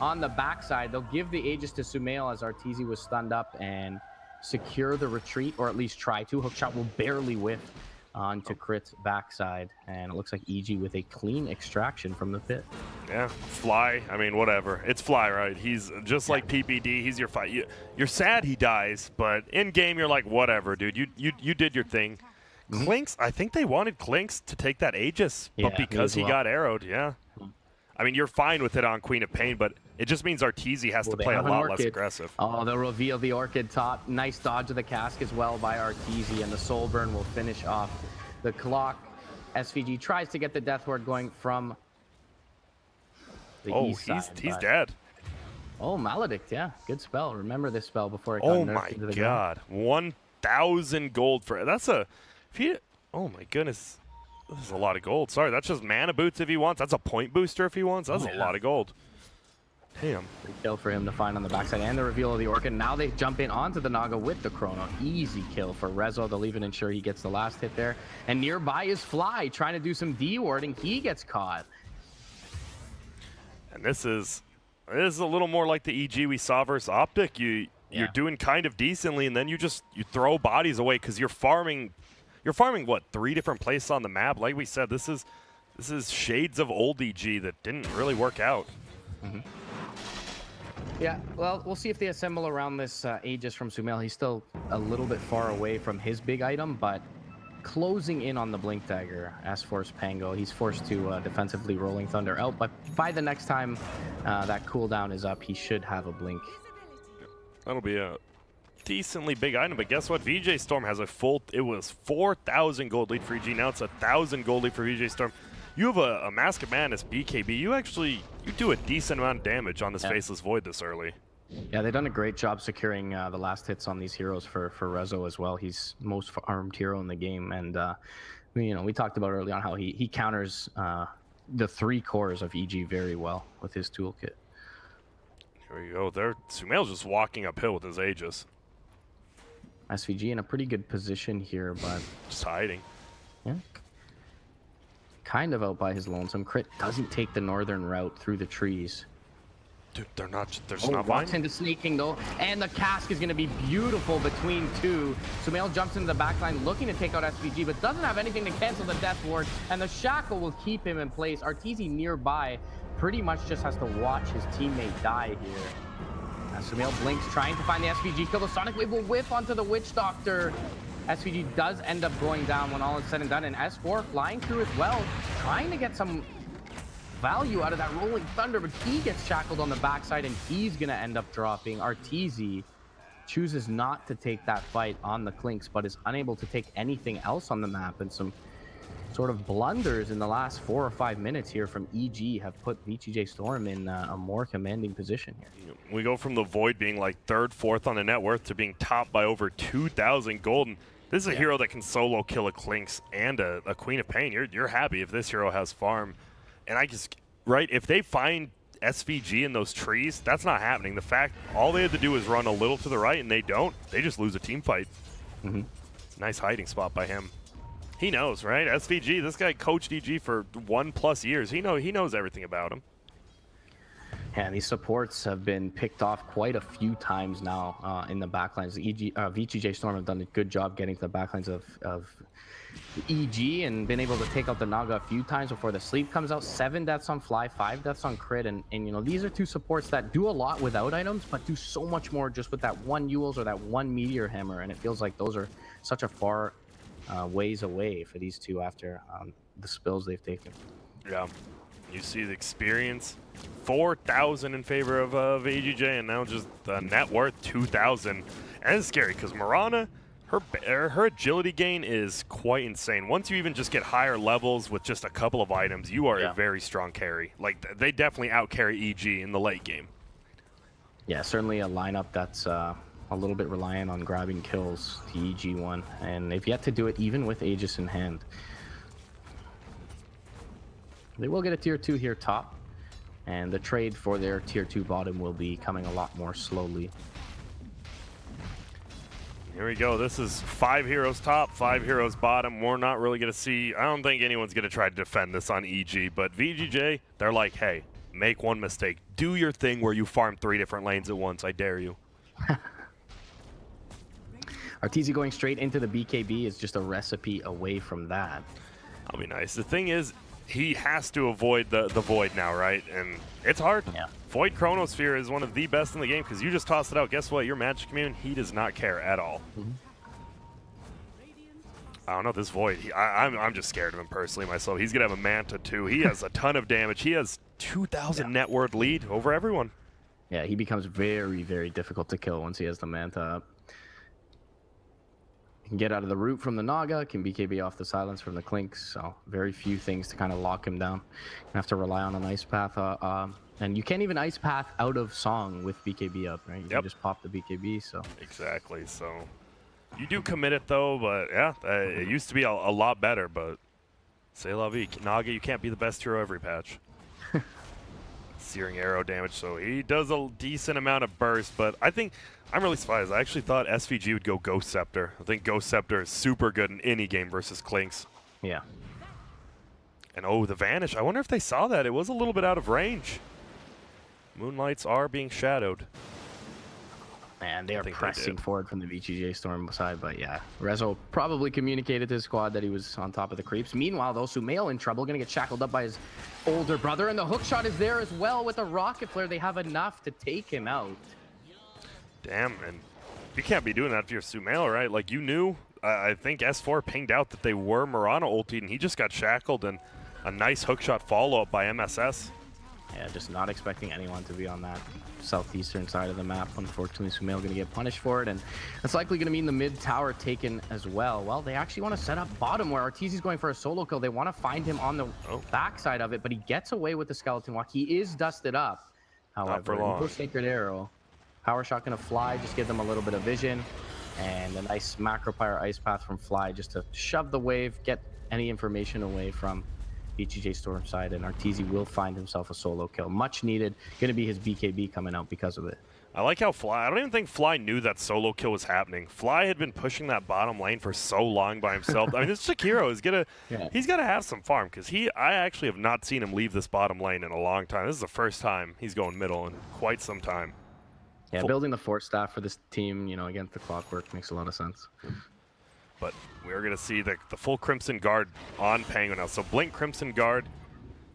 Speaker 2: on the backside. They'll give the Aegis to Sumail as Arteezy was stunned up and secure the retreat, or at least try to. Hookshot will barely whiff onto Crit's backside, and it looks like EG with a clean extraction from the pit.
Speaker 1: Yeah, Fly, I mean, whatever. It's Fly, right? He's just like PPD. He's your fight. You're sad he dies, but in-game you're like, whatever, dude. You did your thing. Clinks, I think they wanted Clinks to take that Aegis, but because he got arrowed, yeah. I mean, you're fine with it on Queen of Pain, but it just means Arteezy has to play a lot less aggressive.
Speaker 2: Oh, they'll reveal the Orchid top. Nice dodge of the cask as well by Arteezy, and the Soul Burn will finish off the clock. SVG tries to get the Death Ward going from the east side.
Speaker 1: He's dead.
Speaker 2: Oh, Maledict, yeah. Good spell. Remember this spell before it got nerfed into the ground.
Speaker 1: Oh, my God. 1,000 gold for... That's a... Oh, my goodness. This is a lot of gold. Sorry, that's just mana boots if he wants. That's a point booster if he wants. That's a lot of gold. Damn.
Speaker 2: Big kill for him to find on the backside, and the reveal of the Orchid. Now they jump in onto the Naga with the Chrono. Easy kill for Rezo. They'll even ensure he gets the last hit there. And nearby is Fly trying to do some D-warding. He gets caught.
Speaker 1: And this is a little more like the EG we saw versus Optic. You're doing kind of decently, and then you throw bodies away because you're farming what, 3 different places on the map. Like we said, this is shades of old EG that didn't really work out.
Speaker 2: Yeah, well, we'll see if they assemble around this Aegis from Sumail. He's still a little bit far away from his big item, but closing in on the Blink Dagger as Force Pango. He's forced to defensively Rolling Thunder out, but by the next time that cooldown is up, he should have a Blink.
Speaker 1: That'll be a decently big item, but guess what? VGJ.Storm has a full... It was 4,000 gold lead for EG. Now it's 1,000 gold lead for VGJ.Storm. You have a Mask of Madness BKB. You do a decent amount of damage on this Faceless Void this early.
Speaker 2: Yeah, they've done a great job securing the last hits on these heroes for Rezo as well. He's most armed hero in the game, and we talked about early on how he counters the 3 cores of EG very well with his toolkit.
Speaker 1: Here we go. Sumail's just walking uphill with his Aegis.
Speaker 2: SVG in a pretty good position here, but
Speaker 1: just hiding.
Speaker 2: Yeah. Kind of out by his lonesome. Crit doesn't take the northern route through the trees.
Speaker 1: Dude, they're just not fine.
Speaker 2: Walks into snaking though, and the cask is going to be beautiful between 2. Sumail jumps into the backline looking to take out SVG, but doesn't have anything to cancel the Death Ward, and the Shackle will keep him in place. Arteezy nearby pretty much just has to watch his teammate die here. Sumail blinks, trying to find the SVG kill. The Sonic Wave will whiff onto the Witch Doctor. SVG does end up going down when all is said and done, and S4 flying through as well, trying to get some value out of that Rolling Thunder, but he gets shackled on the backside, and he's going to end up dropping. Arteezy chooses not to take that fight on the Clinks, but is unable to take anything else on the map, and some sort of blunders in the last 4 or 5 minutes here from EG have put VGJ.Storm in a more commanding position here.
Speaker 1: We go from the Void being like 3rd, 4th on the net worth to being topped by over 2,000 gold. And this is a hero that can solo kill a Clinks and a Queen of Pain. You're happy if this hero has farm. And if they find SVG in those trees, that's not happening. The fact all they had to do is run a little to the right, and they don't. They just lose a team fight. Nice hiding spot by him. He knows, right? SVG, this guy coached EG for 1+ years. He knows everything about him.
Speaker 2: Yeah, these supports have been picked off quite a few times now in the backlines. VGJ.Storm have done a good job getting to the backlines of EG and been able to take out the Naga a few times before the sleep comes out. 7 deaths on Fly, 5 deaths on Crit, and these are 2 supports that do a lot without items, but do so much more just with that 1 Yules or that 1 Meteor Hammer, and it feels like those are such a far ways away for these 2 after the spills they've taken. Yeah,
Speaker 1: you see the experience. 4,000 in favor of VGJ, and now just the net worth 2,000. And it's scary because Mirana, her agility gain is quite insane. Once you even just get higher levels with just a couple of items, you are a very strong carry. Like, they definitely out-carry EG in the late game.
Speaker 2: Yeah, certainly a lineup that's a little bit reliant on grabbing kills, the EG one, and they've yet to do it even with Aegis in hand. They will get a tier 2 here top, and the trade for their tier 2 bottom will be coming a lot more slowly.
Speaker 1: Here we go. This is 5 heroes top, 5 heroes bottom. We're not really going to see... I don't think anyone's going to try to defend this on EG, but VGJ, they're like, hey, make one mistake. Do your thing where you farm 3 different lanes at once. I dare you.
Speaker 2: Arteezy going straight into the BKB is just a recipe away from that.
Speaker 1: That'll be nice. The thing is, he has to avoid the Void now, right? And it's hard.
Speaker 2: Yeah.
Speaker 1: Void Chronosphere is one of the best in the game because you just toss it out. Guess what? Your Magic Immune, he does not care at all. I don't know, this Void, I'm just scared of him personally myself. He's going to have a Manta too. He has a ton of damage. He has 2,000 net worth lead over everyone.
Speaker 2: Yeah, he becomes very, very difficult to kill once he has the Manta up. He can get out of the root from the Naga, can BKB off the silence from the Clinks, so very few things to kind of lock him down. You have to rely on an Ice Path, and you can't even Ice Path out of Song with BKB up, right? You can just pop the BKB, so.
Speaker 1: Exactly, so you do commit it though, but yeah, it used to be a lot better, but c'est la vie. Naga, you can't be the best hero every patch. Searing arrow damage, so he does a decent amount of burst, but I think I'm really surprised. I actually thought SVG would go Ghost Scepter. I think Ghost Scepter is super good in any game versus Clinks.
Speaker 2: Yeah.
Speaker 1: And oh, the Vanish. I wonder if they saw that. It was a little bit out of range. Moonlights are being shadowed.
Speaker 2: And they are pressing forward from the VGJ.Storm side, but yeah, Rezo probably communicated to his squad that he was on top of the creeps. Meanwhile, though, Sumail in trouble, gonna get shackled up by his older brother, and the hook shot is there as well with the rocket flare. They have enough to take him out.
Speaker 1: Damn, and you can't be doing that if you're Sumail, right? Like, you knew, I think S4 pinged out that they were Mirana ultied, and he just got shackled, and a nice hookshot follow-up by MSS.
Speaker 2: Yeah, just not expecting anyone to be on that southeastern side of the map. Unfortunately, Sumail going to get punished for it, and it's likely going to mean the mid tower taken as well. Well, they actually want to set up bottom where Arteezy's going for a solo kill. They want to find him on the backside of it, but he gets away with the skeleton walk. He is dusted up. However,
Speaker 1: not for long.
Speaker 2: Sacred Arrow. Power shot going to fly, just give them a little bit of vision, and a nice Macropyre Ice Path from Fly just to shove the wave, get any information away from VGJ.Storm side, and Arteezy will find himself a solo kill. Much needed. Going to be his BKB coming out because of it.
Speaker 1: I like how Fly, I don't even think Fly knew that solo kill was happening. Fly had been pushing that bottom lane for so long by himself. I mean, this Jakiro is going to, he's got to have some farm, because I actually have not seen him leave this bottom lane in a long time. This is the first time he's going middle in quite some time.
Speaker 2: Yeah, building the Force Staff for this team, you know, against the Clockwork makes a lot of sense.
Speaker 1: But we're going to see the full Crimson Guard on Penguin now. So Blink Crimson Guard,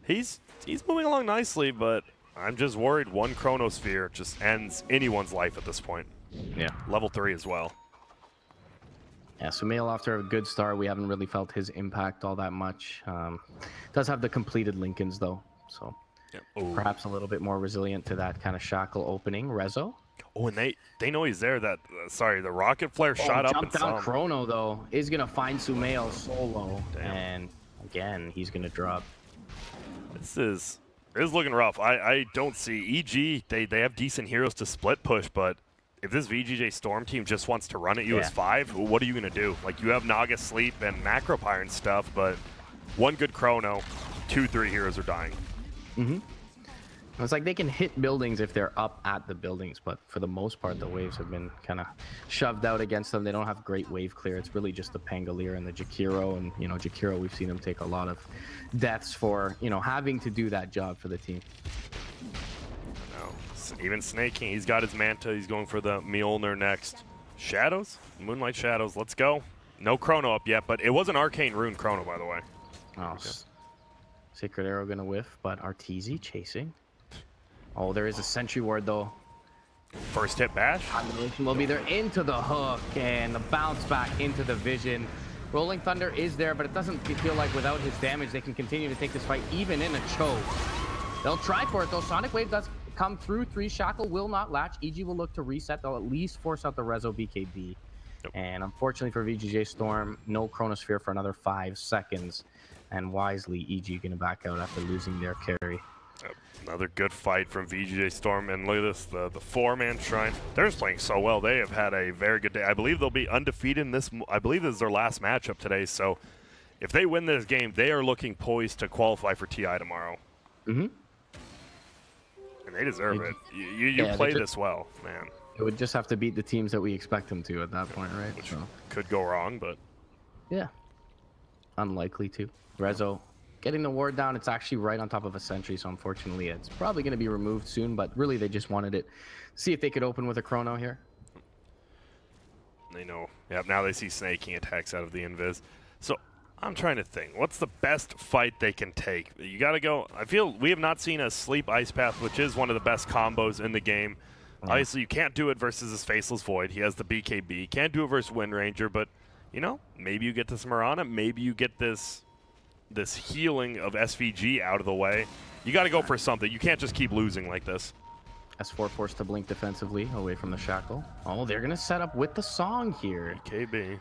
Speaker 1: he's moving along nicely, but I'm just worried one Chronosphere just ends anyone's life at this point.
Speaker 2: Yeah.
Speaker 1: Level 3 as well.
Speaker 2: Yeah, Sumail after a good start, we haven't really felt his impact all that much. Does have the completed Lincolns though, so perhaps a little bit more resilient to that kind of shackle opening. Rezo.
Speaker 1: Oh, and they know he's there. That sorry, the rocket flare shot up and
Speaker 2: down. Chrono though is gonna find Sumail solo, and again he's gonna drop.
Speaker 1: This is looking rough. I don't see EG. They have decent heroes to split push, but if this VGJ.Storm team just wants to run at you as 5, what are you gonna do? Like, you have Naga Sleep and Macropyre and stuff, but one good Chrono, 2-3 heroes are dying.
Speaker 2: It's like they can hit buildings if they're up at the buildings, but for the most part, the waves have been kind of shoved out against them. They don't have great wave clear. It's really just the Pangolier and the Jakiro, and, you know, Jakiro, we've seen him take a lot of deaths for, you know, having to do that job for the team.
Speaker 1: No, even Snake King, he's got his Manta. He's going for the Mjolnir next. Shadows? Moonlight Shadows, let's go. No Chrono up yet, but it was an Arcane Rune Chrono, by the way.
Speaker 2: Oh, okay. Sacred Arrow gonna whiff, but Arteezy chasing. Oh, there is a Sentry Ward, though.
Speaker 1: First hit bash.
Speaker 2: Combination will be there into the hook, and the bounce back into the vision. Rolling Thunder is there, but it doesn't feel like without his damage, they can continue to take this fight, even in a choke. They'll try for it, though. Sonic Wave does come through. 3 Shackle will not latch. EG will look to reset. They'll at least force out the Rezo BKB. And unfortunately for VGJ.Storm, no Chronosphere for another 5 seconds. And wisely, EG going to back out after losing their carry.
Speaker 1: Another good fight from VGJ.Storm, and look at this, the 4-man Shrine. They're just playing so well. They have had a very good day. I believe they'll be undefeated in this. I believe this is their last matchup today, so if they win this game, they are looking poised to qualify for TI tomorrow. And they deserve it. You play this well, man.
Speaker 2: It would just have to beat the teams that we expect them to at that point, right?
Speaker 1: Which could go wrong, but...
Speaker 2: Yeah. Unlikely to. Rezo getting the ward down. It's actually right on top of a sentry, so unfortunately it's probably going to be removed soon, but really they just wanted it. See if they could open with a Chrono here.
Speaker 1: They know. Yep, now they see snaking attacks out of the invis. So I'm trying to think. What's the best fight they can take? You got to go. I feel we have not seen a Sleep Ice Path, which is one of the best combos in the game. Obviously, you can't do it versus his Faceless Void. He has the BKB. Can't do it versus Wind Ranger, but, you know, maybe you get this Mirana. Maybe you get this healing of SVG out of the way. You got to go for something. You can't just keep losing like this.
Speaker 2: S4 forced to blink defensively away from the shackle. Oh, they're going to set up with the song here.
Speaker 1: KB.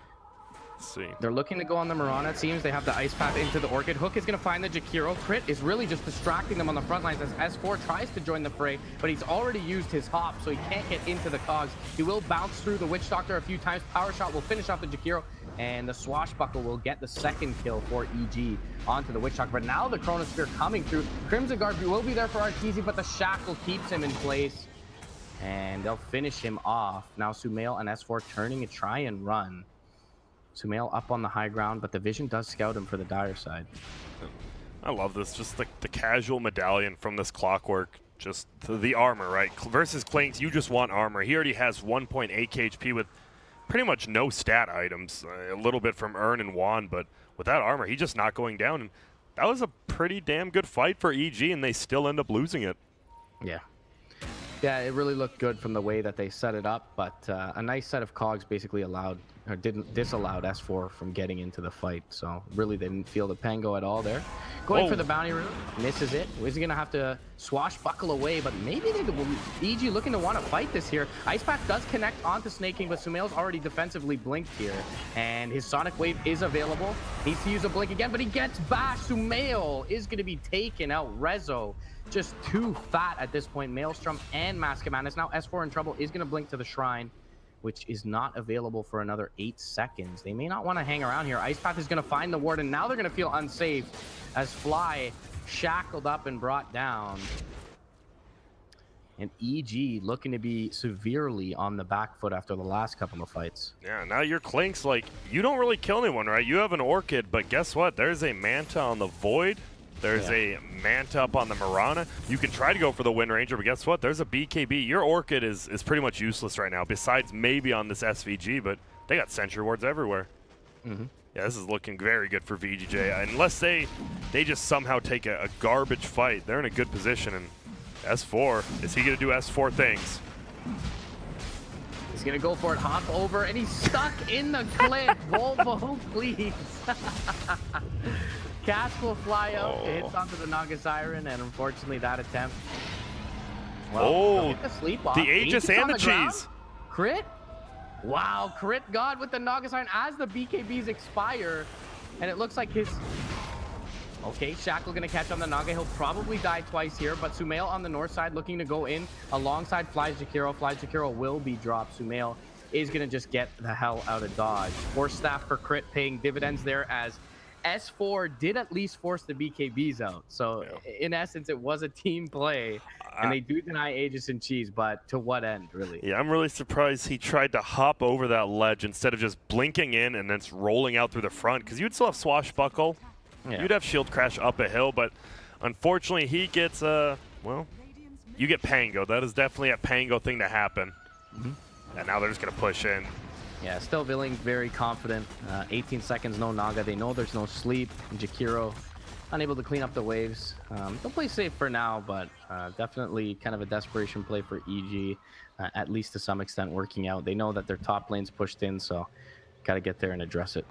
Speaker 1: Let's see.
Speaker 2: They're looking to go on the Mirana. It seems they have the ice path into the Orchid. Hook is going to find the Jakiro. Crit is really just distracting them on the front lines as S4 tries to join the fray, but he's already used his hop, so he can't get into the cogs. He will bounce through the Witch Doctor a few times. Power Shot will finish off the Jakiro, and the Swashbuckle will get the second kill for EG onto the Witch Doctor. But now the Chronosphere coming through. Crimson Guard will be there for Arteezy, but the Shackle keeps him in place, and they'll finish him off. Now Sumail and S4 turning to try and run. Sumail up on the high ground, but the Vision does scout him for the Dire side.
Speaker 1: I love this. Just the casual medallion from this Clockwork. Just the armor, right? Versus Clinks, you just want armor. He already has 1.8 HP with pretty much no stat items. A little bit from Urn and Juan, but with that armor, he's just not going down. And that was a pretty damn good fight for EG, and they still end up losing it.
Speaker 2: Yeah. Yeah, it really looked good from the way that they set it up, but a nice set of cogs basically disallowed S4 from getting into the fight. So really they didn't feel the Pango at all there. Going for the bounty route, misses it. Is he gonna have to swashbuckle away? But maybe they will. EG looking to want to fight this here. Ice Path does connect onto Snake King, but Sumail's already defensively blinked here, and his Sonic Wave is available. Needs to use a blink again, but he gets bashed. Sumail is gonna be taken out. Rezo just too fat at this point. Maelstrom and Mask of Madness. Now S4 in trouble, is going to blink to the Shrine, which is not available for another 8 seconds. They may not want to hang around here. Ice Path is going to find the ward, and now they're going to feel unsafe as Fly shackled up and brought down. And EG looking to be severely on the back foot after the last couple of fights.
Speaker 1: Yeah, now your Clinks, like, you don't really kill anyone, right? You have an Orchid, but guess what? There's a Manta on the Void. There's a Manta up on the Mirana. You can try to go for the Wind Ranger, but guess what? There's a BKB. Your Orchid is pretty much useless right now, besides maybe on this SVG, but they got Sentry Wards everywhere. Yeah, this is looking very good for VGJ. Unless they just somehow take a garbage fight, they're in a good position. And S4, is he going to do S4 things?
Speaker 2: He's going to go for it, hop over, and he's stuck in the cliff. Volvo, please. Cask will fly out, hits onto the Naga Siren, and unfortunately that attempt. Well, the sleep off.
Speaker 1: The Aegis and the cheese.
Speaker 2: Crit? Wow, crit God with the Naga Siren as the BKBs expire. And it looks like his... Okay, Shackle gonna catch on the Naga. He'll probably die twice here, but Sumail on the north side looking to go in alongside Fly's Jakiro. Fly's Jakiro will be dropped. Sumail is gonna just get the hell out of dodge. Force Staff for crit paying dividends there as S4 did at least force the BKBs out. So in essence, it was a team play, and they do deny Aegis and Cheese, but to what end, really?
Speaker 1: Yeah, I'm really surprised he tried to hop over that ledge instead of just blinking in and then rolling out through the front, because you'd still have Swashbuckle. You'd have Shield Crash up a hill, but unfortunately he gets, well, you get Pango. That is definitely a Pango thing to happen. And now they're just going to push in.
Speaker 2: Yeah, still feeling very confident. 18 seconds, no Naga. They know there's no sleep. Jakiro unable to clean up the waves. They'll play safe for now, but definitely kind of a desperation play for EG, at least to some extent working out. They know that their top lane's pushed in, so got to get there and address it.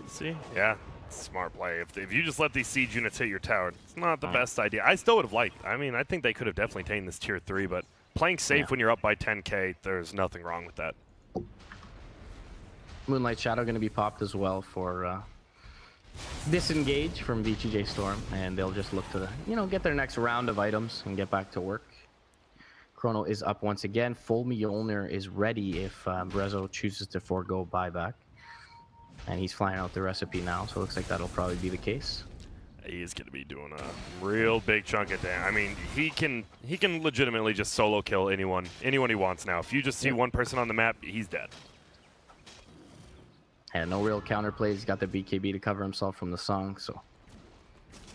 Speaker 1: See? Yeah, smart play. If you just let these siege units hit your tower, it's not the best idea. I still would have liked, I mean, I think they could have definitely taken this tier 3, but playing safe when you're up by 10k, there's nothing wrong with that.
Speaker 2: Moonlight Shadow going to be popped as well for disengage from VGJ.Storm, and they'll just look to, get their next round of items and get back to work. Chrono is up once again. Full Mjolnir is ready if Brezo chooses to forego buyback. And he's flying out the recipe now, so it looks like that'll probably be the case.
Speaker 1: He's going to be doing a real big chunk of damage. I mean, he can legitimately just solo kill anyone he wants now. If you just see one person on the map, he's dead.
Speaker 2: And no real counterplay. He's got the BKB to cover himself from the song, so.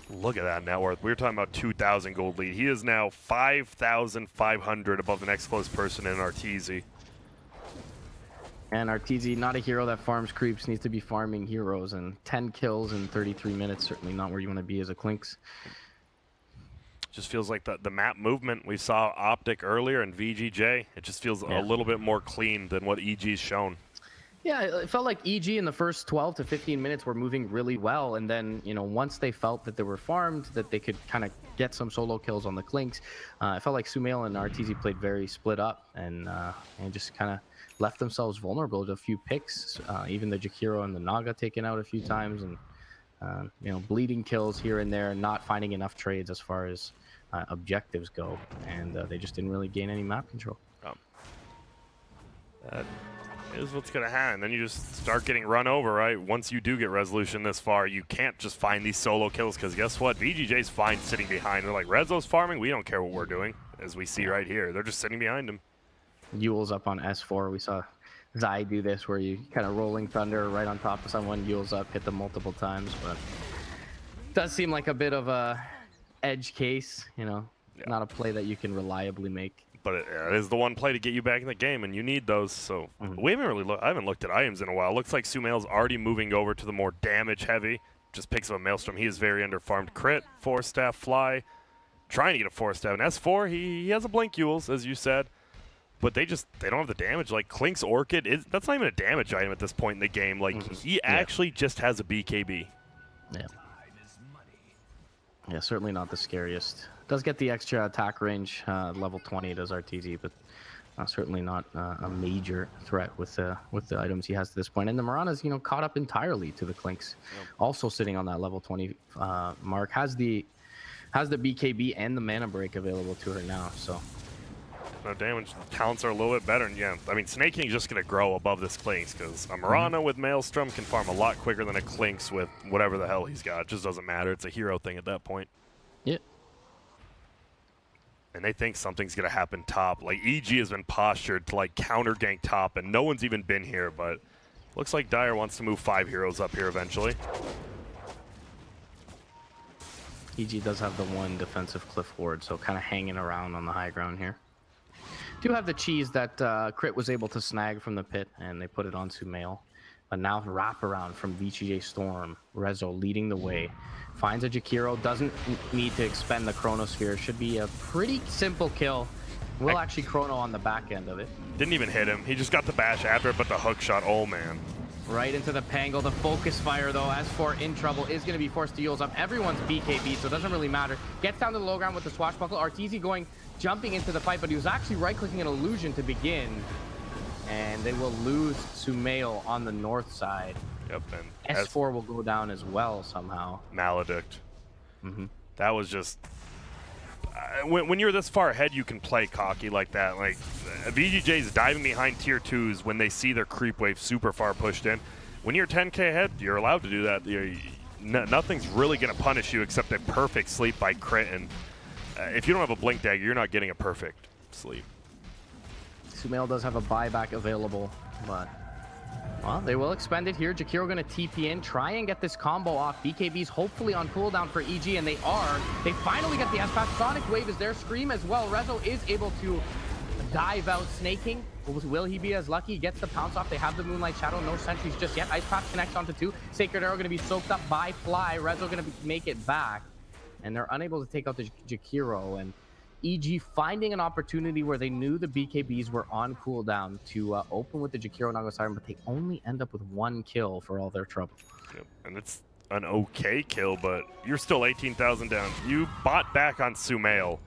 Speaker 1: Look at that net worth. We were talking about 2,000 gold lead. He is now 5,500 above the next close person in Arteezy.
Speaker 2: And Arteezy, not a hero that farms creeps, needs to be farming heroes, and 10 kills in 33 minutes, certainly not where you want to be as a Clinks.
Speaker 1: Just feels like the map movement we saw Optic earlier in VGJ, it just feels a little bit more clean than what EG's shown.
Speaker 2: Yeah, it felt like EG in the first 12 to 15 minutes were moving really well, and then, you know, once they felt that they were farmed, that they could kind of get some solo kills on the Clinks, it felt like Sumail and RTZ played very split up and just kind of left themselves vulnerable to a few picks, even the Jakiro and the Naga taken out a few times, and you know, bleeding kills here and there, not finding enough trades as far as objectives go, and they just didn't really gain any map control.
Speaker 1: That is what's going to happen. Then you just start getting run over, right? Once you do get resolution this far, you can't just find these solo kills, because guess what? VGJ's fine sitting behind. They're like, Rezo's farming, we don't care what we're doing, as we see right here. They're just sitting behind him.
Speaker 2: Yule's up on S4. We saw Zai do this, where you kind of rolling thunder right on top of someone, Yule's up, hit them multiple times, but it does seem like a bit of a edge case, you know, not a play that you can reliably make.
Speaker 1: But it is the one play to get you back in the game, and you need those. So we haven't really I haven't looked at items in a while. Looks like Sumail's already moving over to the more damage heavy. Just picks up a Maelstrom. He is very underfarmed. Crit, 4-staff, fly, trying to get a 4-staff. And S4, he has a blink Yules, as you said, but they don't have the damage. Like Clink's Orchid, that's not even a damage item at this point in the game. Like he actually just has a BKB.
Speaker 2: Yeah. Yeah, certainly not the scariest. Does get the extra attack range, level 20 does RTZ, but certainly not a major threat with the items he has to this point. And the Mirana's, you know, caught up entirely to the Clinks, also sitting on that level 20 mark. Has the BKB and the mana break available to her now. So
Speaker 1: no damage. Talents are a little bit better. And yeah, I mean, Snake King's just going to grow above this Clinks, because a Mirana with Maelstrom can farm a lot quicker than a Clinks with whatever the hell he's got. It just doesn't matter. It's a hero thing at that point.
Speaker 2: Yeah.
Speaker 1: And they think something's going to happen top. Like, EG has been postured to, like, counter-gank top, and no one's even been here, but looks like Dire wants to move 5 heroes up here eventually.
Speaker 2: EG does have the one defensive cliff ward, so kind of hanging around on the high ground here. Do have the cheese that Crit was able to snag from the pit, and they put it on Sumail. But now wraparound from VGJ.Storm. Rezo leading the way. Finds a Jakiro, doesn't need to expend the Chronosphere. Should be a pretty simple kill. Will actually Chrono on the back end of it.
Speaker 1: Didn't even hit him. He just got the bash after it, but the hook shot, oh man.
Speaker 2: Right into the Pangle. The focus fire, though, S4 in trouble, is going to be forced to Yules up. Everyone's BKB, so it doesn't really matter. Gets down to the low ground with the swashbuckle. RTZ jumping into the fight, but he was actually right-clicking an illusion to begin. And they will lose Sumail on the north side.
Speaker 1: Yep, and
Speaker 2: S4 will go down as well somehow.
Speaker 1: Maledict. That was just... when you're this far ahead, you can play cocky like that. Like, VGJ's diving behind tier 2s when they see their creep wave super far pushed in. When you're 10k ahead, you're allowed to do that. Nothing's really going to punish you except a perfect sleep by Crit. And if you don't have a blink dagger, you're not getting a perfect sleep.
Speaker 2: Sumail does have a buyback available, but well, they will expend it here. Jakiro going to TP in, try and get this combo off. BKB's hopefully on cooldown for EG, and they are. They finally get the S-Pass. Sonic Wave is there. Scream as well. Rezo is able to dive out. Snaking. Will he be as lucky? Gets the pounce off. They have the Moonlight Shadow. No sentries just yet. Ice Path connects onto 2. Sacred Arrow going to be soaked up by Fly. Rezo going to make it back, and they're unable to take out the Jakiro. And EG finding an opportunity where they knew the BKBs were on cooldown to open with the Jakiro Naga Siren, but they only end up with 1 kill for all their trouble.
Speaker 1: Yep. And it's an okay kill, but you're still 18,000 down. You bought back on Sumail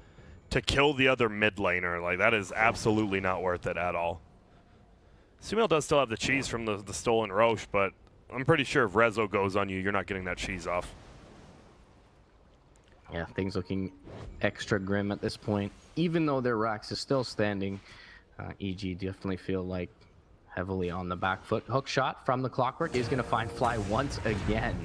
Speaker 1: to kill the other mid laner. Like, that is absolutely not worth it at all. Sumail does still have the cheese from the stolen Roche, but I'm pretty sure if Rezo goes on you, you're not getting that cheese off.
Speaker 2: Yeah, things looking extra grim at this point. Even though their Rax is still standing, EG definitely feel like heavily on the back foot. Hook shot from the Clockwork is going to find Fly once again.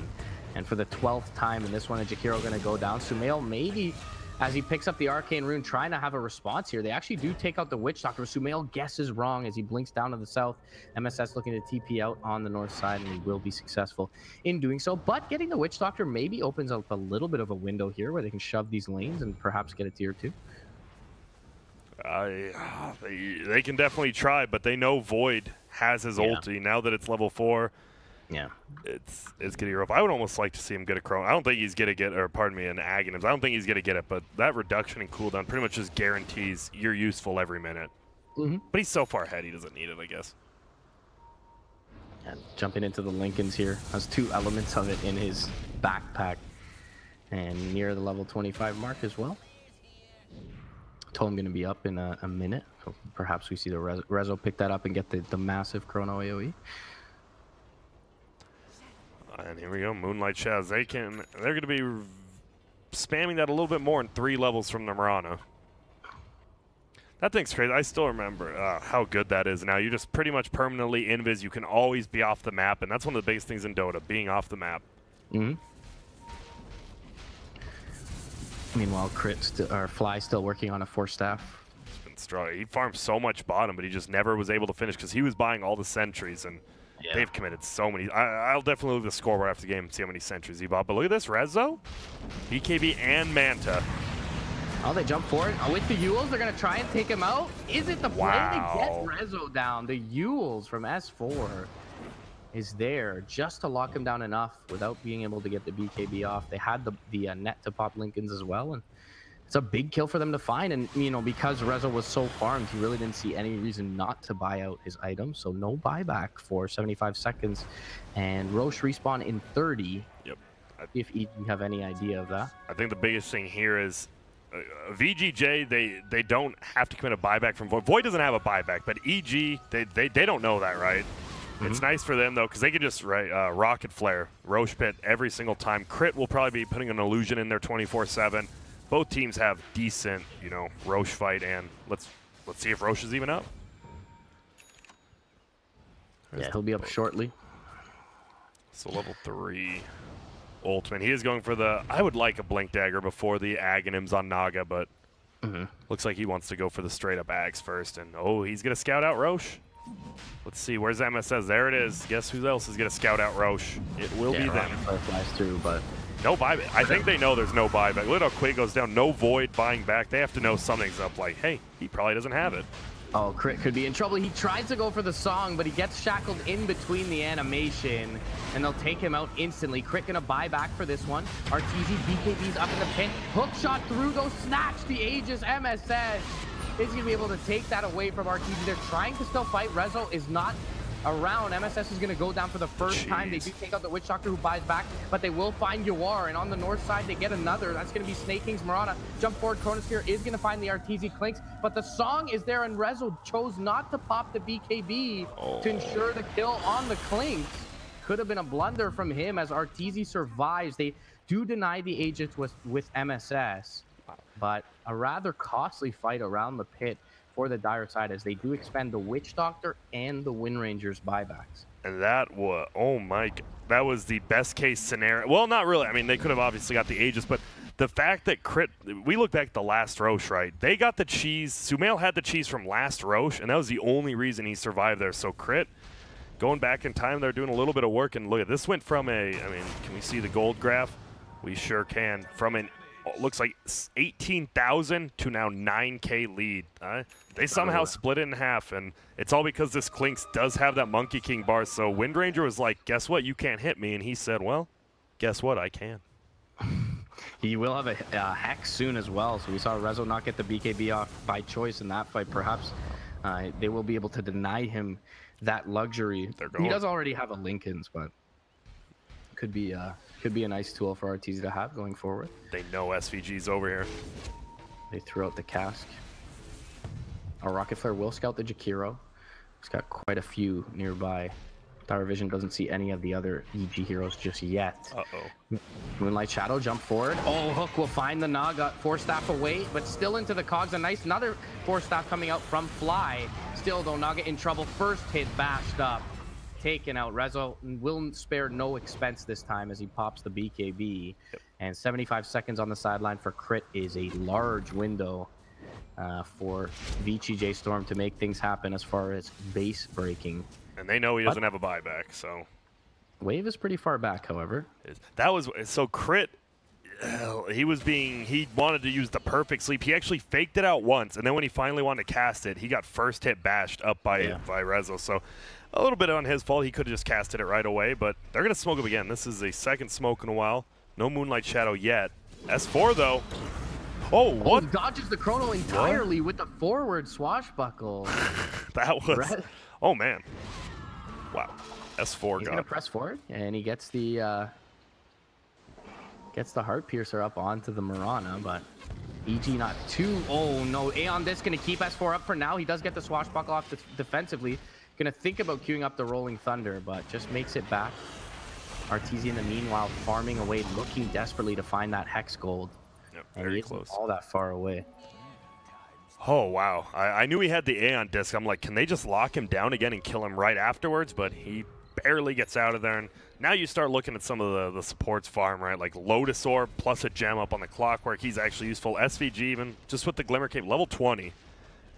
Speaker 2: And for the 12th time in this one, Jakiro going to go down. Sumail maybe, as he picks up the Arcane Rune, trying to have a response here. They actually do take out the Witch Doctor. Sumail guesses wrong as he blinks down to the south. MSS looking to TP out on the north side, and he will be successful in doing so. But getting the Witch Doctor maybe opens up a little bit of a window here where they can shove these lanes and perhaps get a tier 2.
Speaker 1: They can definitely try, but they know Void has his ulti. Now that it's level 4,
Speaker 2: yeah,
Speaker 1: it's getting rough. I would almost like to see him get a Chrono. I don't think he's going to get, or pardon me, an Aghanims. I don't think he's going to get it, but that reduction in cooldown pretty much just guarantees you're useful every minute. But he's so far ahead, he doesn't need it, I guess.
Speaker 2: And jumping into the Lincolns here. Has 2 elements of it in his backpack. And near the level 25 mark as well. Told him going to be up in a minute. So perhaps we see the Rezo pick that up and get the massive chrono AoE.
Speaker 1: And here we go, Moonlight Shadows. They're going to be spamming that a little bit more in 3 levels from the Mirana. That thing's crazy. I still remember how good that is now. You just pretty much permanently invis. You can always be off the map, and that's one of the biggest things in Dota, being off the map.
Speaker 2: Mm-hmm. Meanwhile, Fly still working on a 4-staff.
Speaker 1: It's been strong. He farmed so much bottom, but he just never was able to finish because he was buying all the sentries, and they've committed so many. I'll definitely look at the scoreboard after the game and see how many sentries he bought. But look at this, Rezo, BKB, and Manta.
Speaker 2: Oh, they jump forward. Oh, with the Yules, they're going to try and take him out. Is it the play to get Rezo down? The Yules from S4 is there just to lock him down enough without being able to get the BKB off. They had the net to pop Lincolns as well, and it's a big kill for them to find. And, you know, because Rezo was so farmed, he really didn't see any reason not to buy out his item. So no buyback for 75 seconds. And Roche respawn in 30.
Speaker 1: Yep.
Speaker 2: If you have any idea of that.
Speaker 1: I think the biggest thing here is VGJ, they don't have to commit a buyback from Void. Void doesn't have a buyback, but EG, they don't know that, right? It's nice for them, though, because they can just Rocket Flare, Roche Pit every single time. Crit will probably be putting an illusion in there 24/7. Both teams have decent, you know, Roche fight, and let's see if Roche is even up.
Speaker 2: Yeah, he'll be up shortly.
Speaker 1: So level 3 ultimate. He is going for the, I would like a Blink Dagger before the Aghanims on Naga, but looks like he wants to go for the straight up Ags first. And oh, he's going to scout out Roche. Let's see, where's MSS? There it is. Guess who else is going to scout out Roche? It will be them.
Speaker 2: Flies through, but
Speaker 1: no buyback. I think they know there's no buyback. Look how Quay goes down. No Void buying back. They have to know something's up. Like, hey, he probably doesn't have it.
Speaker 2: Oh, Crit could be in trouble. He tries to go for the song, but he gets shackled in between the animation, and they'll take him out instantly. Crit gonna buy back for this one. RTZ, BKB's up in the pin. Hook shot through, though, snatch the Aegis. MSS is gonna be able to take that away from RTZ. They're trying to still fight. Rezo is not around. MSS is going to go down for the first time. They do take out the Witch Doctor, who buys back, but they will find Yawar, and on the north side they get another. That's going to be Snake King's Mirana. Jump forward, Chronosphere is going to find the RTZ Clinks, but the song is there, and Rezo chose not to pop the BKB to ensure the kill on the Clinks. Could have been a blunder from him as RTZ survives. They do deny the Aegis with MSS, but a rather costly fight around the pit for the Dire side as they do expend the Witch Doctor and the Wind Ranger's buybacks.
Speaker 1: And that was, oh my, that was the best case scenario. Well, not really. I mean, they could have obviously got the Aegis, but the fact that Crit, we look back at the last Roche, right? They got the cheese. Sumail had the cheese from last Roche, and that was the only reason he survived there. So Crit, going back in time, they're doing a little bit of work. And look at this, went from a, I mean, can we see the gold graph? We sure can. From an, looks like 18,000 to now 9K lead. They somehow split it in half, and it's all because this Clinks does have that Monkey King bar. So Wind Ranger was like, guess what? You can't hit me. And he said, well, guess what? I can.
Speaker 2: He will have a Hex soon as well. So we saw Rezo not get the BKB off by choice in that fight. Perhaps they will be able to deny him that luxury. He does already have a Lincoln's, but could be a nice tool for RTZ to have going forward.
Speaker 1: They know SVG's over here.
Speaker 2: They threw out the cask. Our Rocket Flare will scout the Jakiro. He's got quite a few nearby. Dire Vision doesn't see any of the other EG heroes just yet. Moonlight Shadow jump forward. Oh, Hook will find the Naga. 4-staff away, but still into the cogs. A nice another 4-staff coming out from Fly. Still though, Naga in trouble. First hit bashed up. Taken out. Rezo will spare no expense this time as he pops the BKB. And 75 seconds on the sideline for Crit is a large window for VGJ.Storm to make things happen as far as base breaking.
Speaker 1: And they know he doesn't have a buyback, so.
Speaker 2: Wave is pretty far back, however.
Speaker 1: That was, so Crit, he wanted to use the perfect sleep. He actually faked it out once, and then when he finally wanted to cast it, he got first hit bashed up by Rezo. So a little bit on his fault. He could have just casted it right away, but they're going to smoke him again. This is a second smoke in a while. No Moonlight Shadow yet. S4, though. Oh, what?
Speaker 2: Oh, he dodges the chrono entirely with the forward swashbuckle.
Speaker 1: That was... Oh, man. Wow. S4
Speaker 2: He's
Speaker 1: got
Speaker 2: gonna press forward, and he gets the Heart Piercer up onto the Mirana, but EG not too. Oh no, Aeon Disc gonna keep S4 up for now. He does get the Swashbuckle off defensively. Gonna think about queuing up the Rolling Thunder, but just makes it back. Arteezy in the meanwhile farming away, looking desperately to find that Hex Gold.
Speaker 1: Yep,
Speaker 2: And
Speaker 1: very
Speaker 2: he isn't
Speaker 1: close.
Speaker 2: all that far away.
Speaker 1: Oh, wow. I knew he had the Aeon Disc. I'm like, can they just lock him down again and kill him right afterwards? But he barely gets out of there. And now you start looking at some of the supports farm, right? Like Lotus Orb plus a gem up on the Clockwork. He's actually useful. SVG even, just with the Glimmer Cape, level 20.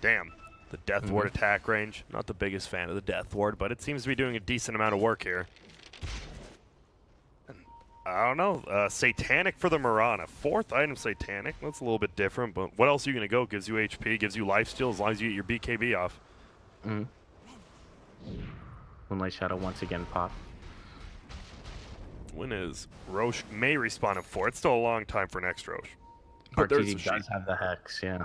Speaker 1: Damn. The Death Ward attack range. Not the biggest fan of the Death Ward, but it seems to be doing a decent amount of work here. I don't know. Satanic for the Mirana. 4th item Satanic. That's a little bit different, but what else are you going to go? Gives you HP, gives you lifesteal as long as you get your BKB off.
Speaker 2: Moonlight Shadow once again pop.
Speaker 1: Win is Roche may respawn at 4. It's still a long time for next Roche. But there's
Speaker 2: Arteezy does have the Hex, yeah.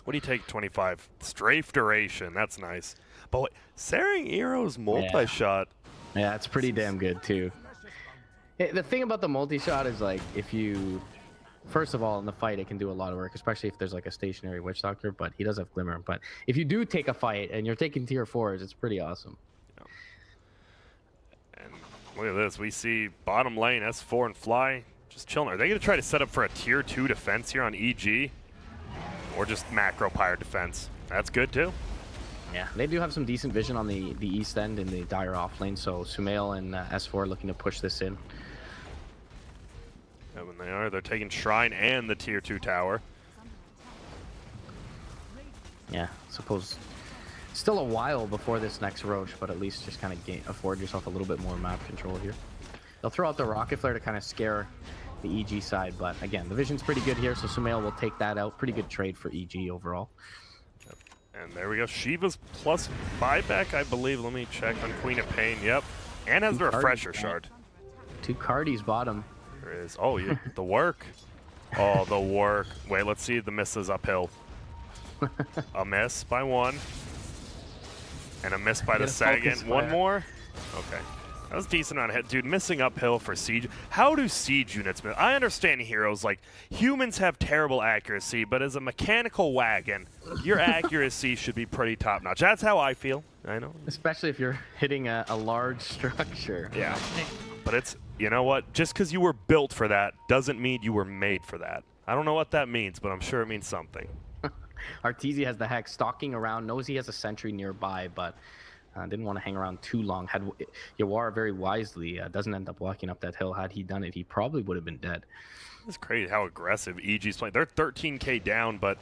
Speaker 1: What do you take? 25. Strafe duration. That's nice. But wait, Saring Eero's multi-shot.
Speaker 2: Yeah, it's pretty damn good too. The thing about the multi-shot is like if you, first of all, in the fight it can do a lot of work, especially if there's like a stationary Witch Doctor. But he does have Glimmer. But if you do take a fight and you're taking tier 4s, it's pretty awesome.
Speaker 1: Yeah. And look at this. We see bottom lane S4 and Fly just chilling. Are they going to try to set up for a tier 2 defense here on EG? Or just macro Pyre defense? That's good too.
Speaker 2: Yeah, they do have some decent vision on the east end in the dire off lane, so Sumail and S4 looking to push this in.
Speaker 1: Yeah, when they are, they're taking Shrine and the tier 2 tower.
Speaker 2: Yeah, suppose still a while before this next Roche, but at least just kind of afford yourself a little bit more map control here. They'll throw out the Rocket Flare to kind of scare the EG side, but again, the vision's pretty good here, so Sumail will take that out. Pretty good trade for EG overall.
Speaker 1: Yep. And there we go. Shiva's plus buyback, I believe. Let me check on Queen of Pain. Yep. And has the Refresher Shard.
Speaker 2: 2 Cardis bottom.
Speaker 1: There is. Oh, yeah. The work. Oh, the work. Wait, let's see the misses uphill. A miss by 1. And a miss by the second. One more? Okay. That was decent on hit. Dude, missing uphill for Siege. How do Siege units miss? I understand heroes, like, humans have terrible accuracy, but as a mechanical wagon, your accuracy should be pretty top-notch. That's how I feel. I know.
Speaker 2: Especially if you're hitting a large structure.
Speaker 1: Yeah. But it's, you know what? Just because you were built for that doesn't mean you were made for that. I don't know what that means, but I'm sure it means something.
Speaker 2: Arteezy has the Hex stalking around, knows he has a sentry nearby, but didn't want to hang around too long. Had Yawar very wisely doesn't end up walking up that hill. Had he done it, he probably would have been dead.
Speaker 1: It's crazy how aggressive EG's playing. They're 13k down, but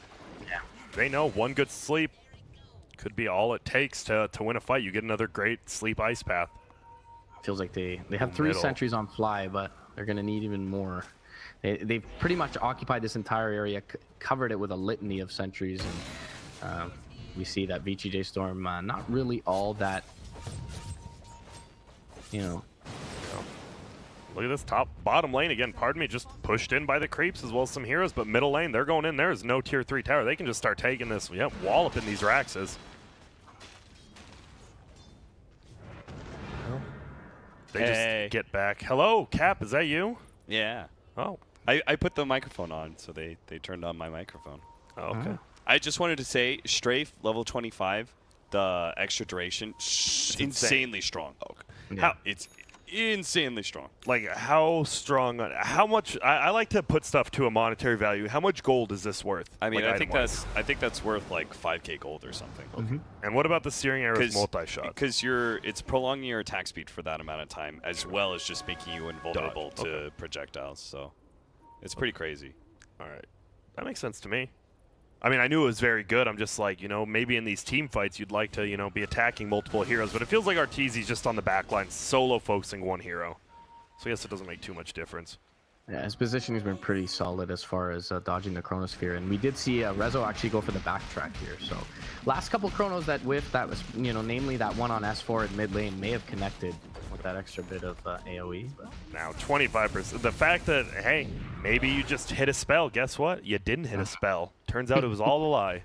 Speaker 1: yeah, they know one good sleep could be all it takes to win a fight. You get another great sleep ice path.
Speaker 2: Feels like they have 3 sentries on Fly, but they're going to need even more. They've pretty much occupied this entire area, covered it with a litany of sentries, and we see that VGJ.Storm not really all that, you know.
Speaker 1: Look at this bottom lane again. Pardon me, just pushed in by the creeps as well as some heroes, but middle lane, they're going in. There is no tier 3 tower. They can just start taking this, walloping these Raxes. They just get back. Hello, Cap, is that you?
Speaker 3: Yeah.
Speaker 1: Oh.
Speaker 3: I put the microphone on, so they turned on my microphone.
Speaker 1: Oh, okay.
Speaker 3: I just wanted to say, Strafe, level 25, the extra duration, insanely strong.
Speaker 2: Yeah.
Speaker 3: How it's insanely strong.
Speaker 1: Like, how strong, how much, I like to put stuff to a monetary value. How much gold is this worth?
Speaker 3: I mean,
Speaker 1: like,
Speaker 3: I think that's worth like 5k gold or something.
Speaker 2: Mm-hmm.
Speaker 1: And what about the Searing Arrow's multi-shot?
Speaker 3: Because it's prolonging your attack speed for that amount of time, as well as just making you invulnerable to projectiles. So it's pretty crazy.
Speaker 1: All right. That makes sense to me. I mean, I knew it was very good. I'm just like, maybe in these team fights you'd like to, be attacking multiple heroes. But it feels like Arteezy's just on the back line, solo focusing one hero. So I guess it doesn't make too much difference.
Speaker 2: Yeah, his positioning's been pretty solid as far as dodging the Chronosphere. And we did see Rezo actually go for the backtrack here. So last couple Chronos that whiffed, that was, namely that one on S4 at mid lane may have connected with that extra bit of AoE. But.
Speaker 1: Now, 25%. The fact that, hey, maybe you just hit a spell. Guess what? You didn't hit a spell. Turns out it was all a lie.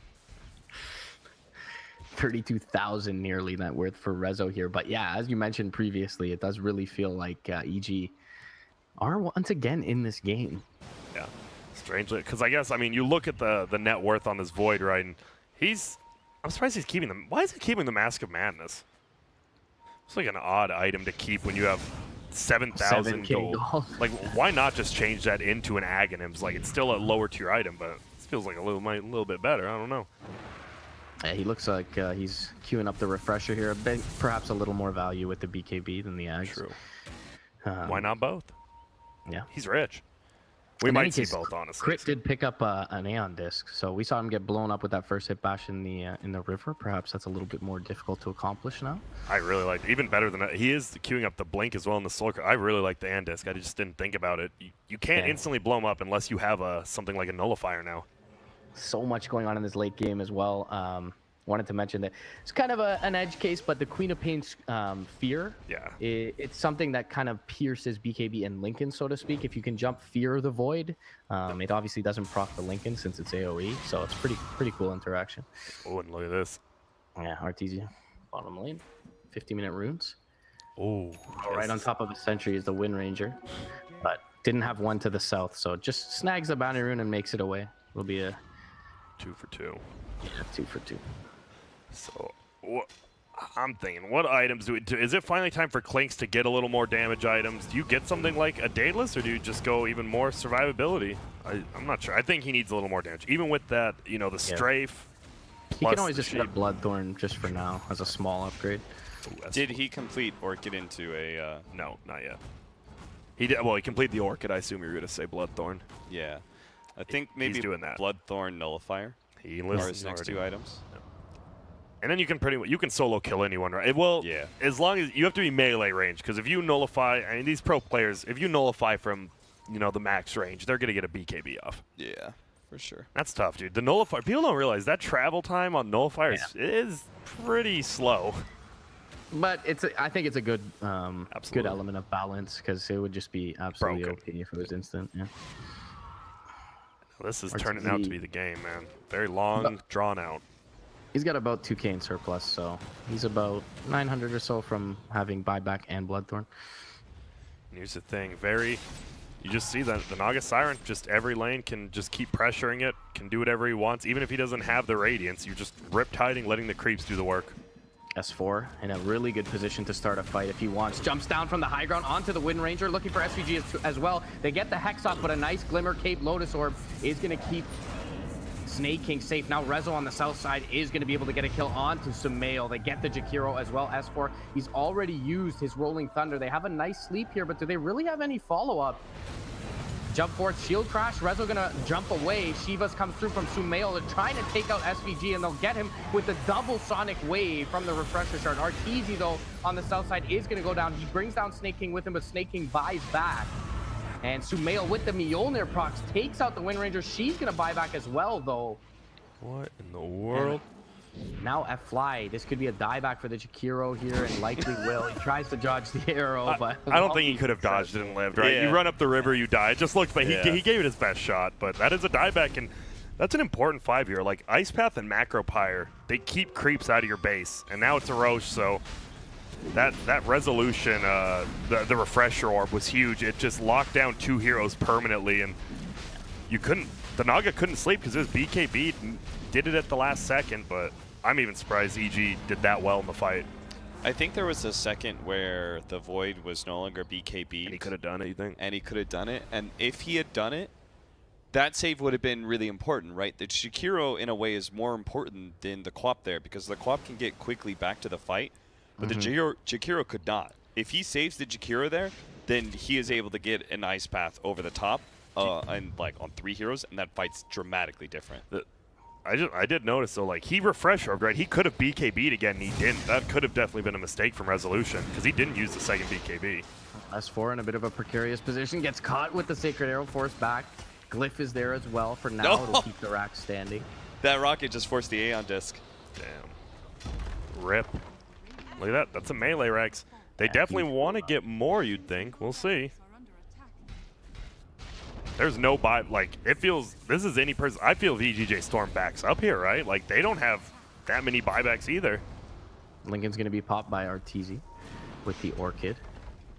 Speaker 2: 32,000 nearly net worth for Rezo here. But yeah, as you mentioned previously, it does really feel like EG are once again in this game.
Speaker 1: Yeah, strangely, because I guess, I mean, you look at the net worth on this Void, right, and I'm surprised he's keeping them. Why is he keeping the Mask of Madness? It's like an odd item to keep when you have 7,000 gold. Like, why not just change that into an Aghanims? Like, it's still a lower tier item, but it feels like a little bit better. I don't know.
Speaker 2: Yeah, he looks like he's queuing up the refresher here. Perhaps a little more value with the BKB than the Ags.
Speaker 1: True. Why not both?
Speaker 2: Yeah.
Speaker 1: He's rich. We might see both, honestly.
Speaker 2: Crit did pick up an Aeon disc, so we saw him get blown up with that first hit bash in the river. Perhaps that's a little bit more difficult to accomplish now.
Speaker 1: I really like it. Even better than that. He is queuing up the blink as well in the soul. I really like the Aeon disc. I just didn't think about it. You can't instantly blow him up unless you have something like a nullifier now.
Speaker 2: So much going on in this late game as well. Wanted to mention that it's kind of an edge case, but the Queen of Pain's Fear, it's something that kind of pierces BKB and Lincoln, so to speak. If you can jump Fear the Void, it obviously doesn't proc the Lincoln since it's AoE, so it's pretty cool interaction.
Speaker 1: Oh, and look at this.
Speaker 2: Yeah, Artesia, bottom lane, 50-minute runes.
Speaker 1: Oh,
Speaker 2: right on top of the Sentry is the Wind Ranger, but didn't have one to the south, so just snags the bounty rune and makes it away. It'll be a
Speaker 1: 2 for 2.
Speaker 2: Yeah, 2 for 2.
Speaker 1: So, I'm thinking, what items do we do? Is it finally time for Clinks to get a little more damage items? Do you get something like a Daedalus, or do you just go even more survivability? I'm not sure. I think he needs a little more damage. Even with that, you know, the Strafe.
Speaker 2: He can always just get a Bloodthorn just for now as a small upgrade.
Speaker 3: Ooh, did he complete Orchid into a...
Speaker 1: No, not yet. He did. Well, he completed the Orchid. I assume you were going to say Bloodthorn.
Speaker 3: Yeah. I think maybe
Speaker 1: he's doing that.
Speaker 3: Bloodthorn Nullifier.
Speaker 1: He lists
Speaker 3: his next 2 items.
Speaker 1: No. And then you can solo kill anyone, right? Well,
Speaker 3: yeah.
Speaker 1: As long as you have to be melee range, because if you nullify, I mean, these pro players, if you nullify from, you know, the max range, they're gonna get a BKB off.
Speaker 3: Yeah, for sure.
Speaker 1: That's tough, dude. The nullifier, people don't realize that travel time on nullifiers is pretty slow.
Speaker 2: But I think it's a good good element of balance, because it would just be absolutely OP if it was instant. Yeah.
Speaker 1: This is turning out to be the game, man. Very long, drawn out.
Speaker 2: He's got about 2K in surplus, so he's about 900 or so from having buyback and Bloodthorn.
Speaker 1: Here's the thing, you just see that the Naga Siren, just every lane can just keep pressuring it, can do whatever he wants. Even if he doesn't have the Radiance, you're just rip-tiding, letting the creeps do the work.
Speaker 2: S4 in a really good position to start a fight if he wants. Jumps down from the high ground onto the Wind Ranger, looking for SVG as well. They get the Hex off, but a nice Glimmer Cape Lotus Orb is going to keep Snake King safe. Now Rezo on the south side is going to be able to get a kill onto Sumail. They get the Jakiro as well. S4, he's already used his Rolling Thunder. They have a nice sleep here, but do they really have any follow-up? Jump forward, shield crash. Rezo gonna jump away. Shivas comes through from Sumail. They're trying to take out SVG, and they'll get him with the double Sonic Wave from the Refresher Shard. Arteezy, though, on the south side is gonna go down. He brings down Snake King with him, but Snake King buys back. And Sumail with the Mjolnir procs takes out the Wind Ranger. She's going to buy back as well, though.
Speaker 1: What in the world?
Speaker 2: And now F-Fly. This could be a dieback for the Jakiro here, and likely will. He tries to dodge the arrow, but...
Speaker 1: I don't think he could have dodged it and lived, right? Yeah. You run up the river, you die. It just looks like he gave it his best shot, but that is a dieback, and that's an important 5 here. Like, Ice Path and Macro Pyre, they keep creeps out of your base, and now it's a Roche, so... That resolution, the Refresher Orb was huge. It just locked down 2 heroes permanently, and the Naga couldn't sleep because his BKB did it at the last second, but I'm even surprised EG did that well in the fight.
Speaker 3: I think there was a second where the Void was no longer BKB.
Speaker 1: And he could have done it, you think?
Speaker 3: And he could have done it, and if he had done it, that save would have been really important, right? The Jakiro, in a way, is more important than the Quap there, because the Quap can get quickly back to the fight, but the Jakiro could not. If he saves the Jakiro there, then he is able to get an Ice Path over the top, and like on 3 heroes, and that fight's dramatically different.
Speaker 1: I did notice though, like he refreshed Orb, right? He could have BKB'd again, and he didn't. That could have definitely been a mistake from Resolution because he didn't use the second BKB.
Speaker 2: S4 in a bit of a precarious position, gets caught with the Sacred Arrow, forced back. Glyph is there as well for now. It'll keep the rack standing.
Speaker 3: That rocket just forced the Aeon disc.
Speaker 1: Damn. Rip. Look at that. That's a melee Rex. They definitely want to get more, you'd think. We'll see. There's no buy. Like, it feels, this is any person. I feel VGJ.Storm backs up here, right? Like, they don't have that many buybacks either.
Speaker 2: Lincoln's going to be popped by Arteezy with the Orchid.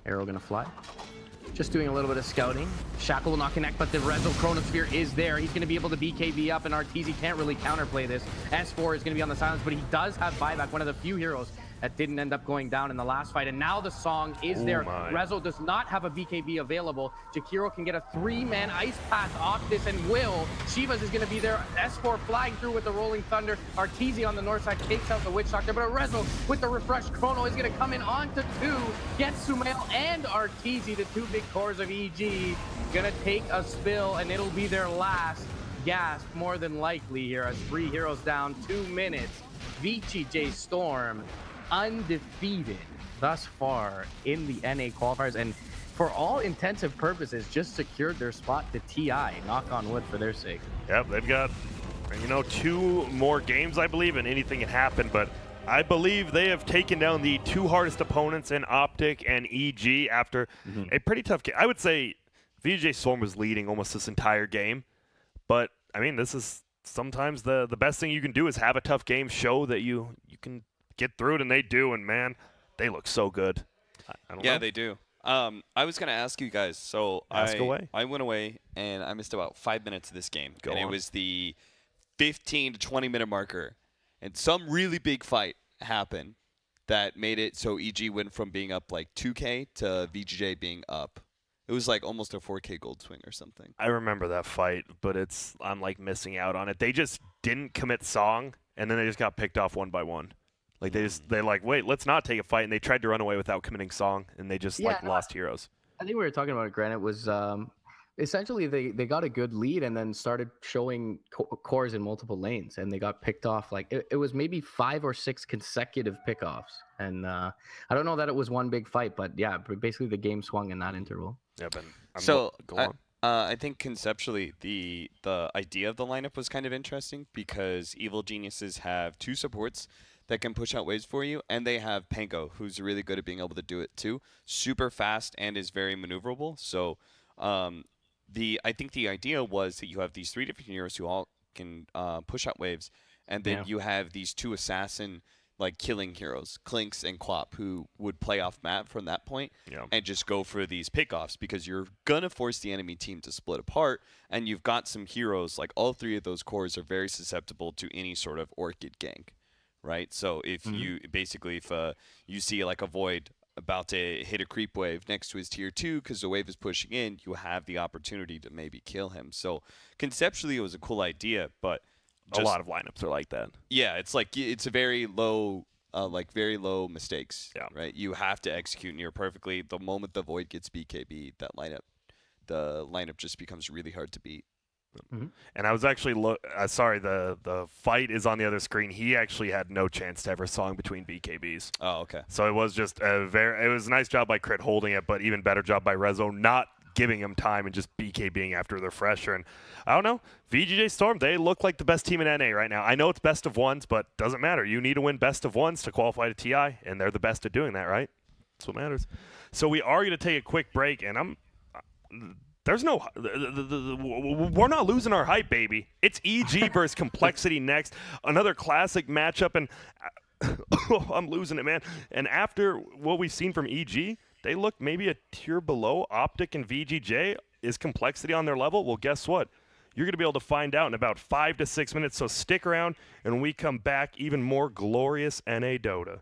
Speaker 2: Arrow going to fly. Just doing a little bit of scouting. Shackle will not connect, but the Rezo Chronosphere is there. He's going to be able to BKB up, and Arteezy can't really counterplay this. S4 is going to be on the silence, but he does have buyback, one of the few heroes that didn't end up going down in the last fight. And now the song is there. Rezo does not have a BKB available. Jakiro can get a 3-man ice path off this, and will. Shivas is going to be there. S4 flying through with the Rolling Thunder. Arteezy on the north side takes out the Witch Doctor, but Rezo with the refreshed Chrono is going to come in onto 2. Gets Sumail and Arteezy, the 2 big cores of EG. Going to take a spill, and it'll be their last gasp, more than likely, here as 3 heroes down, 2 minutes. VGJ.Storm undefeated thus far in the NA qualifiers, and for all intensive purposes just secured their spot to TI. Knock on wood for their sake.
Speaker 1: Yep, they've got, 2 more games, I believe, and anything can happen, but I believe they have taken down the 2 hardest opponents in Optic and EG after a pretty tough game. I would say VGJ.Storm was leading almost this entire game, but I mean, this is sometimes the best thing you can do is have a tough game, show that you can get through it, and they do, and man, they look so good. I don't know.
Speaker 3: They do. I was going to ask you guys, so I went away, and I missed about 5 minutes of this game. It was the 15 to 20 minute marker, and some really big fight happened that made it so EG went from being up like 2K to VGJ being up. It was like almost a 4K gold swing or something.
Speaker 1: I remember that fight, but I'm like missing out on it. They just didn't commit song, and then they just got picked off one by one. Like they're like, wait, let's not take a fight, and they tried to run away without committing song, and they just lost heroes.
Speaker 2: I think we were talking about it, Grant. It was essentially they got a good lead and then started showing cores in multiple lanes, and they got picked off. Like it was maybe 5 or 6 consecutive pickoffs, and I don't know that it was one big fight, but yeah, basically the game swung in that interval.
Speaker 1: Yeah, but go on.
Speaker 3: I think conceptually the idea of the lineup was kind of interesting because Evil Geniuses have 2 supports that can push out waves for you, and they have Panko, who's really good at being able to do it too. Super fast and is very maneuverable. So I think the idea was that you have these 3 different heroes who all can push out waves, and then you have these 2 assassin like killing heroes, Clinks and Quap, who would play off map from that point and just go for these pickoffs because you're gonna force the enemy team to split apart, and you've got some heroes like all 3 of those cores are very susceptible to any sort of Orchid gank. Right, so if you basically if you see like a Void about to hit a creep wave next to his tier 2 because the wave is pushing in, you have the opportunity to maybe kill him. So conceptually, it was a cool idea, but
Speaker 1: a lot of lineups are like that.
Speaker 3: Yeah, it's like it's a very low, very low mistakes.
Speaker 1: Yeah.
Speaker 3: Right, you have to execute near perfectly. The moment the Void gets BKB, the lineup just becomes really hard to beat.
Speaker 1: And I was actually sorry, the fight is on the other screen. He actually had no chance to ever song between BKBs.
Speaker 3: Oh, okay.
Speaker 1: So it was just it was a nice job by Crit holding it, but even better job by Rezo not giving him time and just BKBing after the fresher. And I don't know, VGJ.Storm, they look like the best team in NA right now. I know it's best of ones, but doesn't matter. You need to win best of ones to qualify to TI, and they're the best at doing that, right? That's what matters. So we are going to take a quick break, and there's no we're not losing our hype, baby. It's EG versus Complexity next. Another classic matchup, and I'm losing it, man. And after what we've seen from EG, they look maybe a tier below Optic and VGJ. Is Complexity on their level? Well, guess what? You're going to be able to find out in about 5 to 6 minutes, so stick around, and when we come back, even more glorious NA Dota.